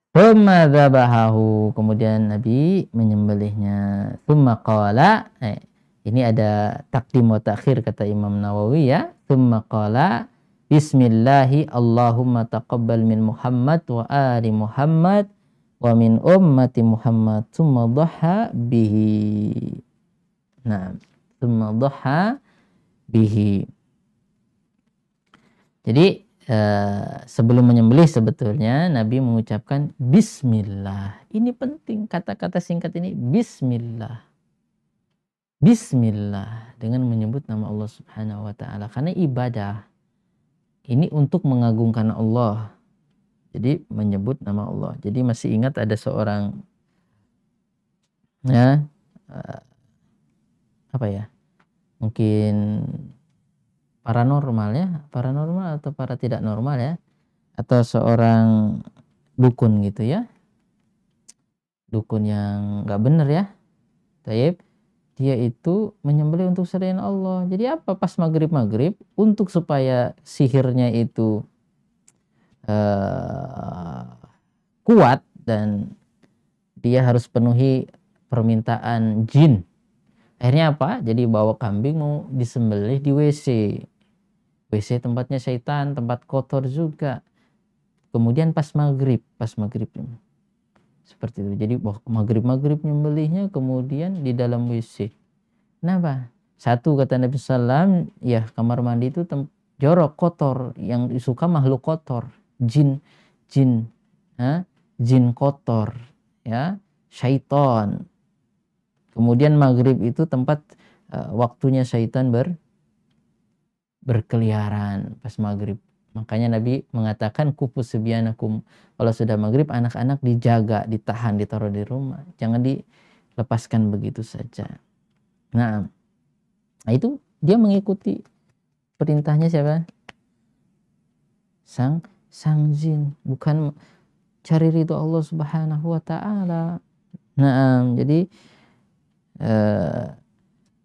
Tsumma dzabahahu, kemudian Nabi menyembelihnya. Tsumma qala, ini ada takdim wa ta'khir kata Imam Nawawi ya. Tsumma qala bismillahi Allahumma taqabbal min Muhammad wa ali Muhammad wa min ummati Muhammad. Tsumma dhaha bihi. Nah, tsumma dhaha bihi. Jadi sebelum menyembelih sebetulnya Nabi mengucapkan bismillah. Ini penting, kata-kata singkat ini bismillah. Bismillah, dengan menyebut nama Allah Subhanahu wa taala, karena ibadah ini untuk mengagungkan Allah. Jadi menyebut nama Allah. Jadi masih ingat ada seorang ya apa ya? Mungkin paranormal atau para tidak normal ya, atau seorang dukun gitu ya, dukun yang nggak bener ya. Taib, dia itu menyembelih untuk selain Allah. Jadi apa, pas maghrib untuk supaya sihirnya itu kuat dan dia harus penuhi permintaan jin. Akhirnya apa? Jadi bawa kambing mau disembelih di WC. WC tempatnya syaitan, tempat kotor juga. Kemudian pas maghrib seperti itu. Jadi maghrib nyembelihnya kemudian di dalam WC. Kenapa? Satu, kata Nabi SAW, ya kamar mandi itu jorok, kotor, yang suka makhluk kotor, jin kotor, ya, syaitan. Kemudian maghrib itu tempat waktunya syaitan berkeliaran pas maghrib. Makanya Nabi mengatakan kufu sibyanakum, kalau sudah maghrib anak-anak dijaga, ditahan, ditaruh di rumah, jangan dilepaskan begitu saja. Nah itu dia mengikuti perintahnya siapa? Sang jin, bukan cari ridho Allah Subhanahu wa taala. Nah, jadi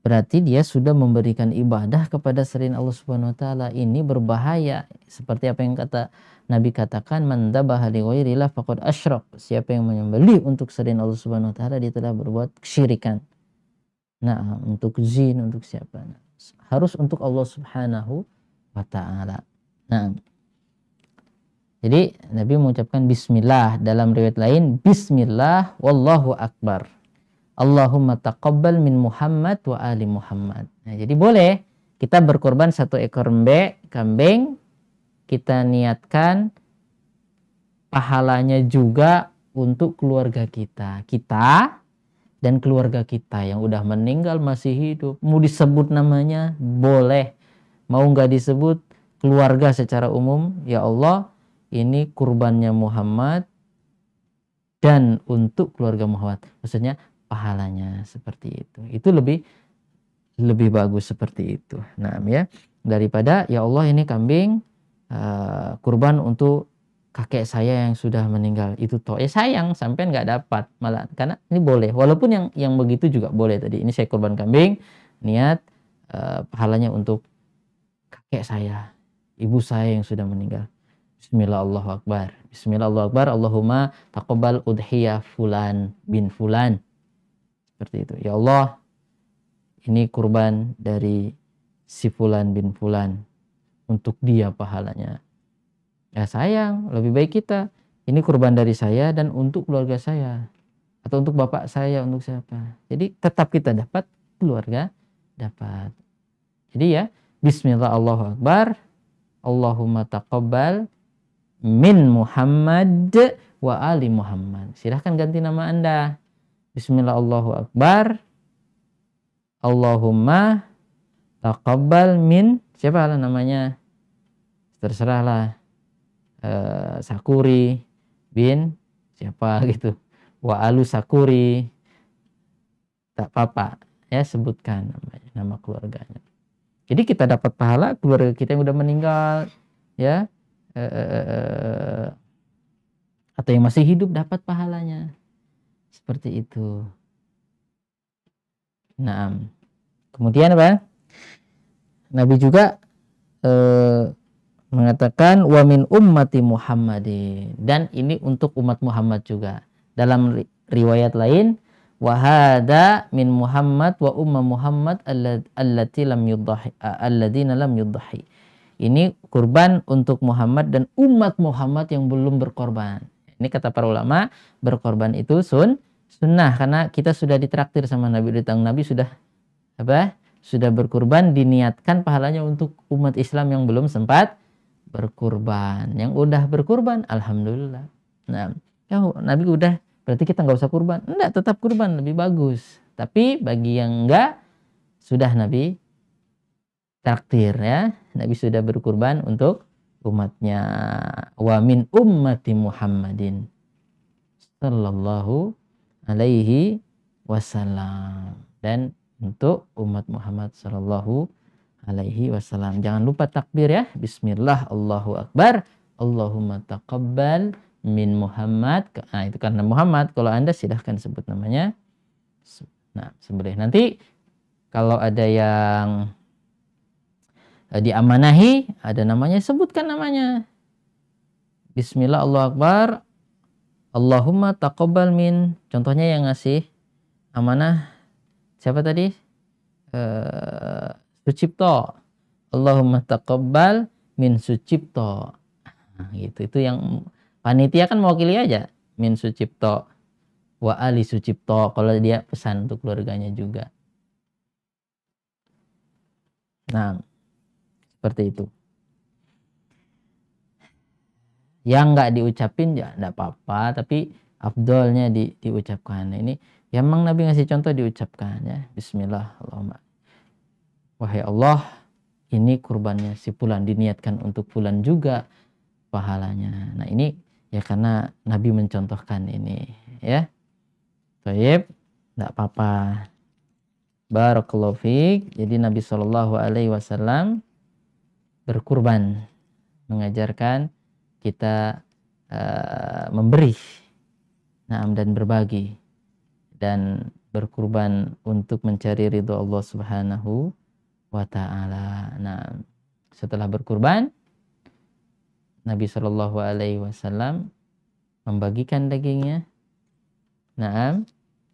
berarti dia sudah memberikan ibadah kepada selain Allah Subhanahu wa taala. Ini berbahaya, seperti apa yang kata Nabi katakan, man dzabaha li ghairillah faqad asyrak. Siapa yang menyembelih untuk selain Allah Subhanahu wa taala, dia telah berbuat kesyirikan. Nah, untuk jin, untuk siapa? Harus untuk Allah Subhanahu wa taala. Nah, jadi Nabi mengucapkan bismillah, dalam riwayat lain bismillah wallahu akbar. Allahumma taqabbal min Muhammad wa ali Muhammad. Nah, jadi boleh kita berkorban 1 ekor kambing, kita niatkan pahalanya juga untuk keluarga kita dan keluarga kita yang udah meninggal masih hidup. Mau disebut namanya boleh, mau nggak disebut, keluarga secara umum, ya Allah ini kurbannya Muhammad dan untuk keluarga Muhammad, maksudnya pahalanya seperti itu lebih bagus seperti itu. Nah ya, daripada ya Allah ini kambing kurban untuk kakek saya yang sudah meninggal, itu toh sayang sampai nggak dapat malah, karena ini boleh, walaupun yang begitu juga boleh. Tadi ini saya kurban kambing, niat pahalanya untuk kakek saya, ibu saya yang sudah meninggal. Bismillah Allahu Akbar, Bismillah Allahu Akbar, Allahumma taqabbal udhiyah fulan bin fulan. Seperti itu. Ya Allah, ini kurban dari si fulan bin fulan, untuk dia pahalanya. Ya sayang, lebih baik kita, ini kurban dari saya dan untuk keluarga saya, atau untuk bapak saya, untuk siapa. Jadi tetap kita dapat, keluarga dapat. Jadi ya, bismillah Allahu Akbar, Allahumma taqabbal min Muhammad wa ali Muhammad. Silahkan ganti nama Anda. Bismillah Allahu Akbar, Allahumma taqabbal min, siapa lah namanya, terserahlah, Sakuri bin siapa gitu, wa alu Sakuri, tak apa-apa ya, sebutkan namanya, nama keluarganya. Jadi kita dapat pahala, keluarga kita yang udah meninggal ya, atau yang masih hidup dapat pahalanya. Seperti itu. Nah, kemudian apa? Nabi juga mengatakan wa min ummati Muhammadin, dan ini untuk umat Muhammad juga. Dalam riwayat lain, wa hada min Muhammad wa umma Muhammad allati lam yudhi alladzina lam yudhi. Ini kurban untuk Muhammad dan umat Muhammad yang belum berkorban. Ini kata para ulama, berkorban itu sunnah, karena kita sudah ditraktir sama Nabi, datang Nabi sudah apa? Sudah berkurban, diniatkan pahalanya untuk umat Islam yang belum sempat berkurban. Yang udah berkurban, alhamdulillah. Nah, Nabi udah, berarti kita nggak usah kurban. Enggak, tetap kurban lebih bagus. Tapi bagi yang enggak, sudah Nabi takdir ya. Nabi sudah berkurban untuk umatnya. Wa min ummati Muhammadin sallallahu alaihi wasallam. Dan untuk umat Muhammad sallallahu alaihi wasallam. Jangan lupa takbir ya. Bismillah, Allahu Akbar. Allahumma taqabbal min Muhammad. Nah, itu karena Muhammad. Kalau Anda silahkan sebut namanya. Nah, sembelih. Nanti kalau ada yang diamanahi, ada namanya, sebutkan namanya. Bismillah, Allahu Akbar. Allahumma taqabbal min. Contohnya yang ngasih amanah siapa tadi? Sucipto. Allahumma taqabbal min Sucipto. Nah, gitu. Itu yang panitia kan mewakili aja. Min Sucipto wa ali Sucipto. Kalau dia pesan untuk keluarganya juga. Nah, seperti itu. Yang nggak diucapin ya enggak apa-apa, tapi afdolnya diucapkan. Nah, ini yang memang Nabi ngasih contoh diucapkan ya. Bismillah, Allahumma. Wahai Allah, ini kurbannya si fulan, diniatkan untuk fulan juga pahalanya. Nah, ini ya karena Nabi mencontohkan ini ya. Baik, enggak apa-apa. Barakallahu fiik. Jadi Nabi Shallallahu alaihi wasallam berkurban, mengajarkan kita memberi, dan berbagi, dan berkurban untuk mencari ridho Allah Subhanahu wa ta'ala. Nah, setelah berkurban, Nabi Shallallahu alaihi wasallam membagikan dagingnya. Nah,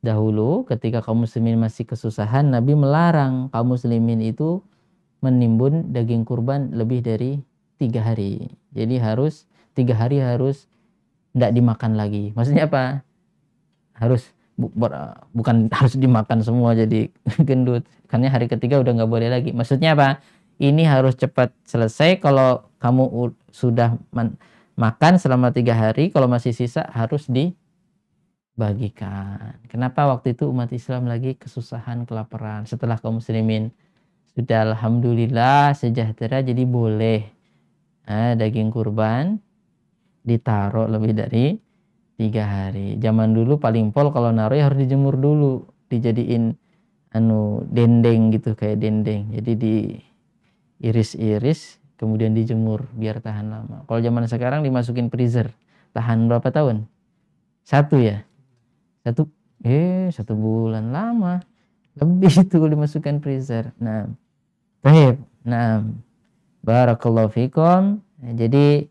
dahulu ketika kaum muslimin masih kesusahan, Nabi melarang kaum muslimin itu menimbun daging kurban lebih dari 3 hari. Jadi harus 3 hari harus tidak dimakan lagi. Maksudnya apa? Harus bukan harus dimakan semua jadi gendut. Karena hari ketiga udah nggak boleh lagi. Maksudnya apa? Ini harus cepat selesai. Kalau kamu sudah makan selama 3 hari, kalau masih sisa harus dibagikan. Kenapa waktu itu umat Islam lagi kesusahan, kelaparan. Setelah kaum muslimin sudah alhamdulillah sejahtera, jadi boleh daging kurban ditaruh lebih dari 3 hari. Zaman dulu paling pol kalau naruh ya harus dijemur dulu, dijadiin dendeng gitu, kayak dendeng. Jadi diiris-iris kemudian dijemur biar tahan lama. Kalau zaman sekarang dimasukin freezer. Tahan berapa tahun? 1 ya? 1 bulan, lama. Lebih itu dimasukkan freezer. Nah, baik. Nah, barakallahu fikum. Jadi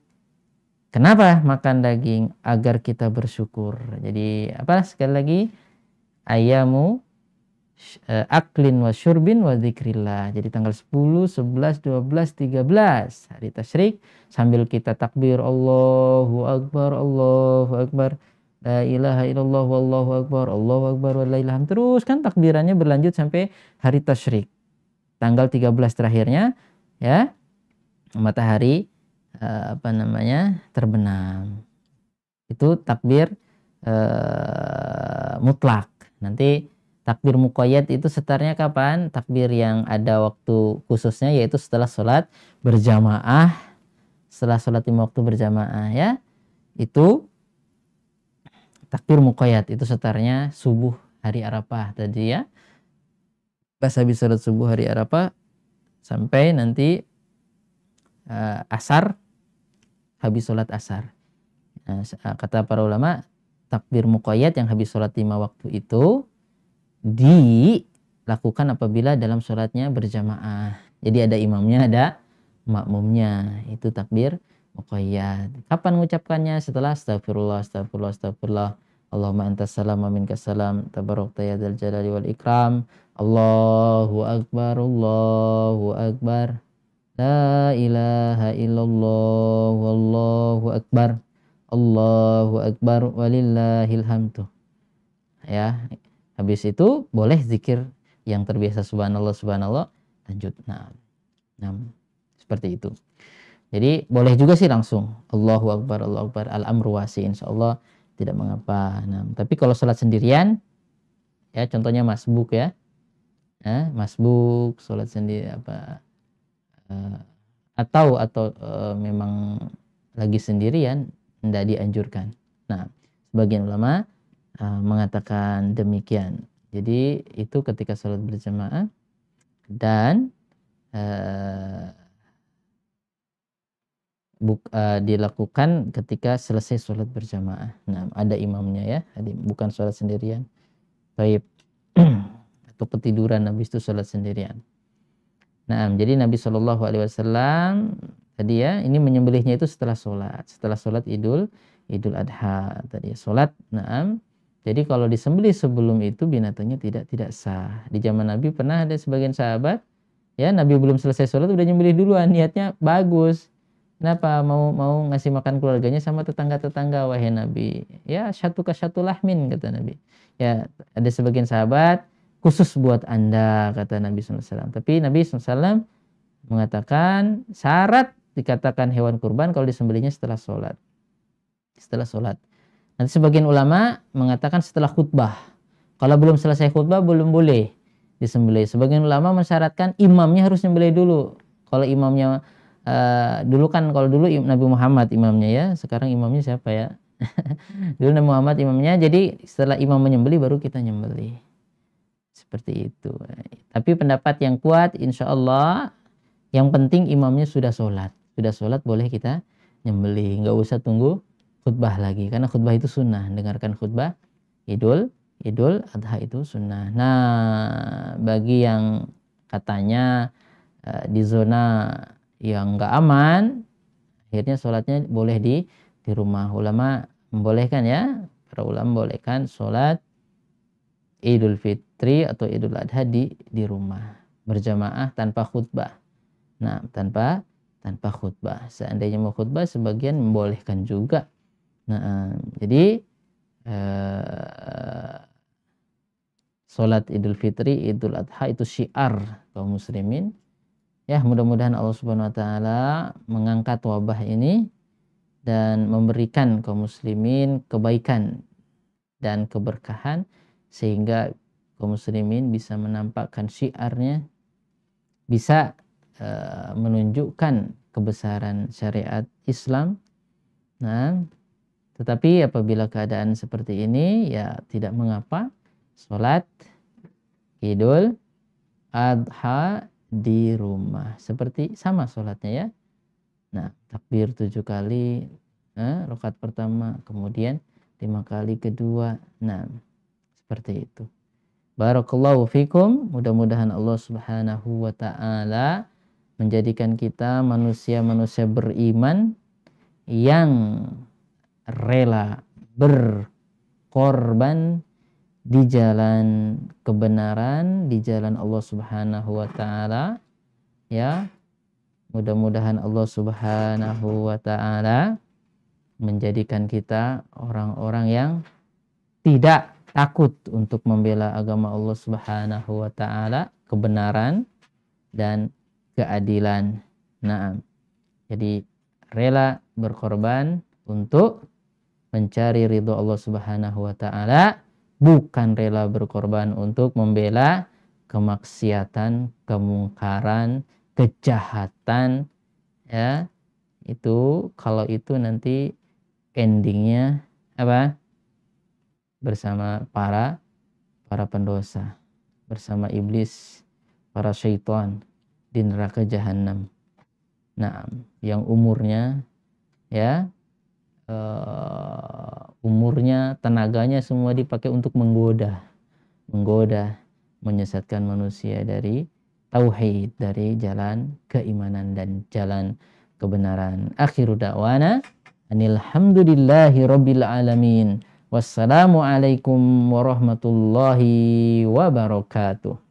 kenapa makan daging? Agar kita bersyukur. Jadi apa? Sekali lagi, ayamu aklin wa syurbin wa dzikrillah. Jadi tanggal 10, 11, 12, 13 hari tasyrik, sambil kita takbir Allahu Akbar, Allahu Akbar, la ilaha illallah wallahu akbar, Allahu Akbar wa la ilaha. Terus kan takbirannya berlanjut sampai hari tasyrik. Tanggal 13 terakhirnya ya, matahari terbenam. Itu takbir mutlak. Nanti Takbir muqayyad itu setarnya kapan? Takbir yang ada waktu khususnya yaitu setelah sholat berjamaah. Setelah sholat 5 waktu berjamaah ya. Itu takbir muqayyad itu setarnya subuh hari Arafah tadi ya. Pas habis sholat subuh hari Arafah sampai nanti asar, habis sholat asar. Nah, kata para ulama, takbir muqayyad yang habis sholat 5 waktu itu dilakukan apabila dalam sholatnya berjamaah. Jadi ada imamnya, ada makmumnya. Itu takbir muqayyad. Kapan mengucapkannya? Setelah astagfirullah, astagfirullah, astagfirullah. Allahumma antas salam wa minkas salam. Tabarakta ya dzal jalali wal ikram. Allahu akbar, Allahu akbar. La ilaha illallah, wallahu akbar. Allahu akbar walillahil hamdu. Ya, habis itu boleh zikir yang terbiasa subhanallah subhanallah, lanjut. Nah, seperti itu. Jadi boleh juga sih langsung Allahu akbar, Allahu akbar, al-amru wasi, insyaallah tidak mengapa. Nah, tapi kalau sholat sendirian ya contohnya masbuk ya. Masbuk sholat sendiri apa atau memang lagi sendirian tidak dianjurkan. Nah, sebagian ulama mengatakan demikian. Jadi itu ketika sholat berjamaah dan dilakukan ketika selesai sholat berjamaah. Nah, ada imamnya ya, bukan sholat sendirian. Baik. Atau ketiduran habis itu sholat sendirian. Nah, jadi Nabi Shallallahu Alaihi Wasallam tadi ya, ini menyembelihnya itu setelah sholat Idul Adha tadi sholat. Nah, jadi kalau disembelih sebelum itu binatangnya tidak sah. Di zaman Nabi pernah ada sebagian sahabat, ya Nabi belum selesai sholat udah nyembelih duluan, niatnya bagus. Kenapa? Mau ngasih makan keluarganya sama tetangga-tetangga, wahai Nabi. Ya syatu lahmin kata Nabi. Ya ada sebagian sahabat khusus buat Anda kata Nabi SAW. Tapi Nabi SAW mengatakan syarat dikatakan hewan kurban kalau disembelihnya setelah sholat. Setelah sholat. Nanti sebagian ulama mengatakan setelah khutbah. Kalau belum selesai khutbah belum boleh disembelih. Sebagian ulama mensyaratkan imamnya harus nyembelih dulu. Kalau imamnya dulu Nabi Muhammad imamnya ya. Sekarang imamnya siapa ya? Dulu Nabi Muhammad imamnya. Jadi setelah imam menyembelih baru kita nyembelih. Seperti itu. Tapi pendapat yang kuat insya Allah yang penting imamnya sudah sholat. Sudah sholat boleh kita nyembelih. Nggak usah tunggu khutbah lagi. Karena khutbah itu sunnah. Dengarkan khutbah Idul Adha itu sunnah. Nah, bagi yang katanya di zona yang nggak aman, akhirnya sholatnya boleh di rumah. Ulama membolehkan ya. Para ulama membolehkan sholat Idul Fitri atau Idul Adha di rumah berjamaah tanpa khutbah. Nah, tanpa khutbah. Seandainya mau khutbah sebagian membolehkan juga. Nah, jadi sholat Idul Fitri, Idul Adha itu syiar kaum muslimin. Ya, mudah-mudahan Allah Subhanahu wa taala mengangkat wabah ini dan memberikan kaum muslimin kebaikan dan keberkahan sehingga kaum muslimin bisa menampakkan syiarnya, bisa menunjukkan kebesaran syariat Islam. Nah, tetapi apabila keadaan seperti ini ya tidak mengapa sholat Idul Adha di rumah seperti sama sholatnya ya. Nah, takbir 7 kali rakaat pertama, kemudian 5 kali kedua. Nah, seperti itu. Barakallahu fikum. Mudah-mudahan Allah Subhanahu wa taala menjadikan kita manusia-manusia beriman yang rela berkorban di jalan kebenaran, di jalan Allah Subhanahu wa taala. Ya. Mudah-mudahan Allah Subhanahu wa taala menjadikan kita orang-orang yang tidak takut untuk membela agama Allah Subhanahu wa taala, kebenaran dan keadilan. Nah, jadi rela berkorban untuk mencari ridho Allah Subhanahu wa taala bukan rela berkorban untuk membela kemaksiatan, kemungkaran, kejahatan, ya. Itu kalau itu nanti endingnya apa? Bersama para pendosa, bersama iblis, para syaitan di neraka jahanam. Nah, yang umurnya ya umurnya, tenaganya semua dipakai untuk menggoda, menyesatkan manusia dari tauhid, dari jalan keimanan dan jalan kebenaran. Akhiru da'wana anilhamdulillahi rabbil alamin. Wassalamualaikum warahmatullahi wabarakatuh.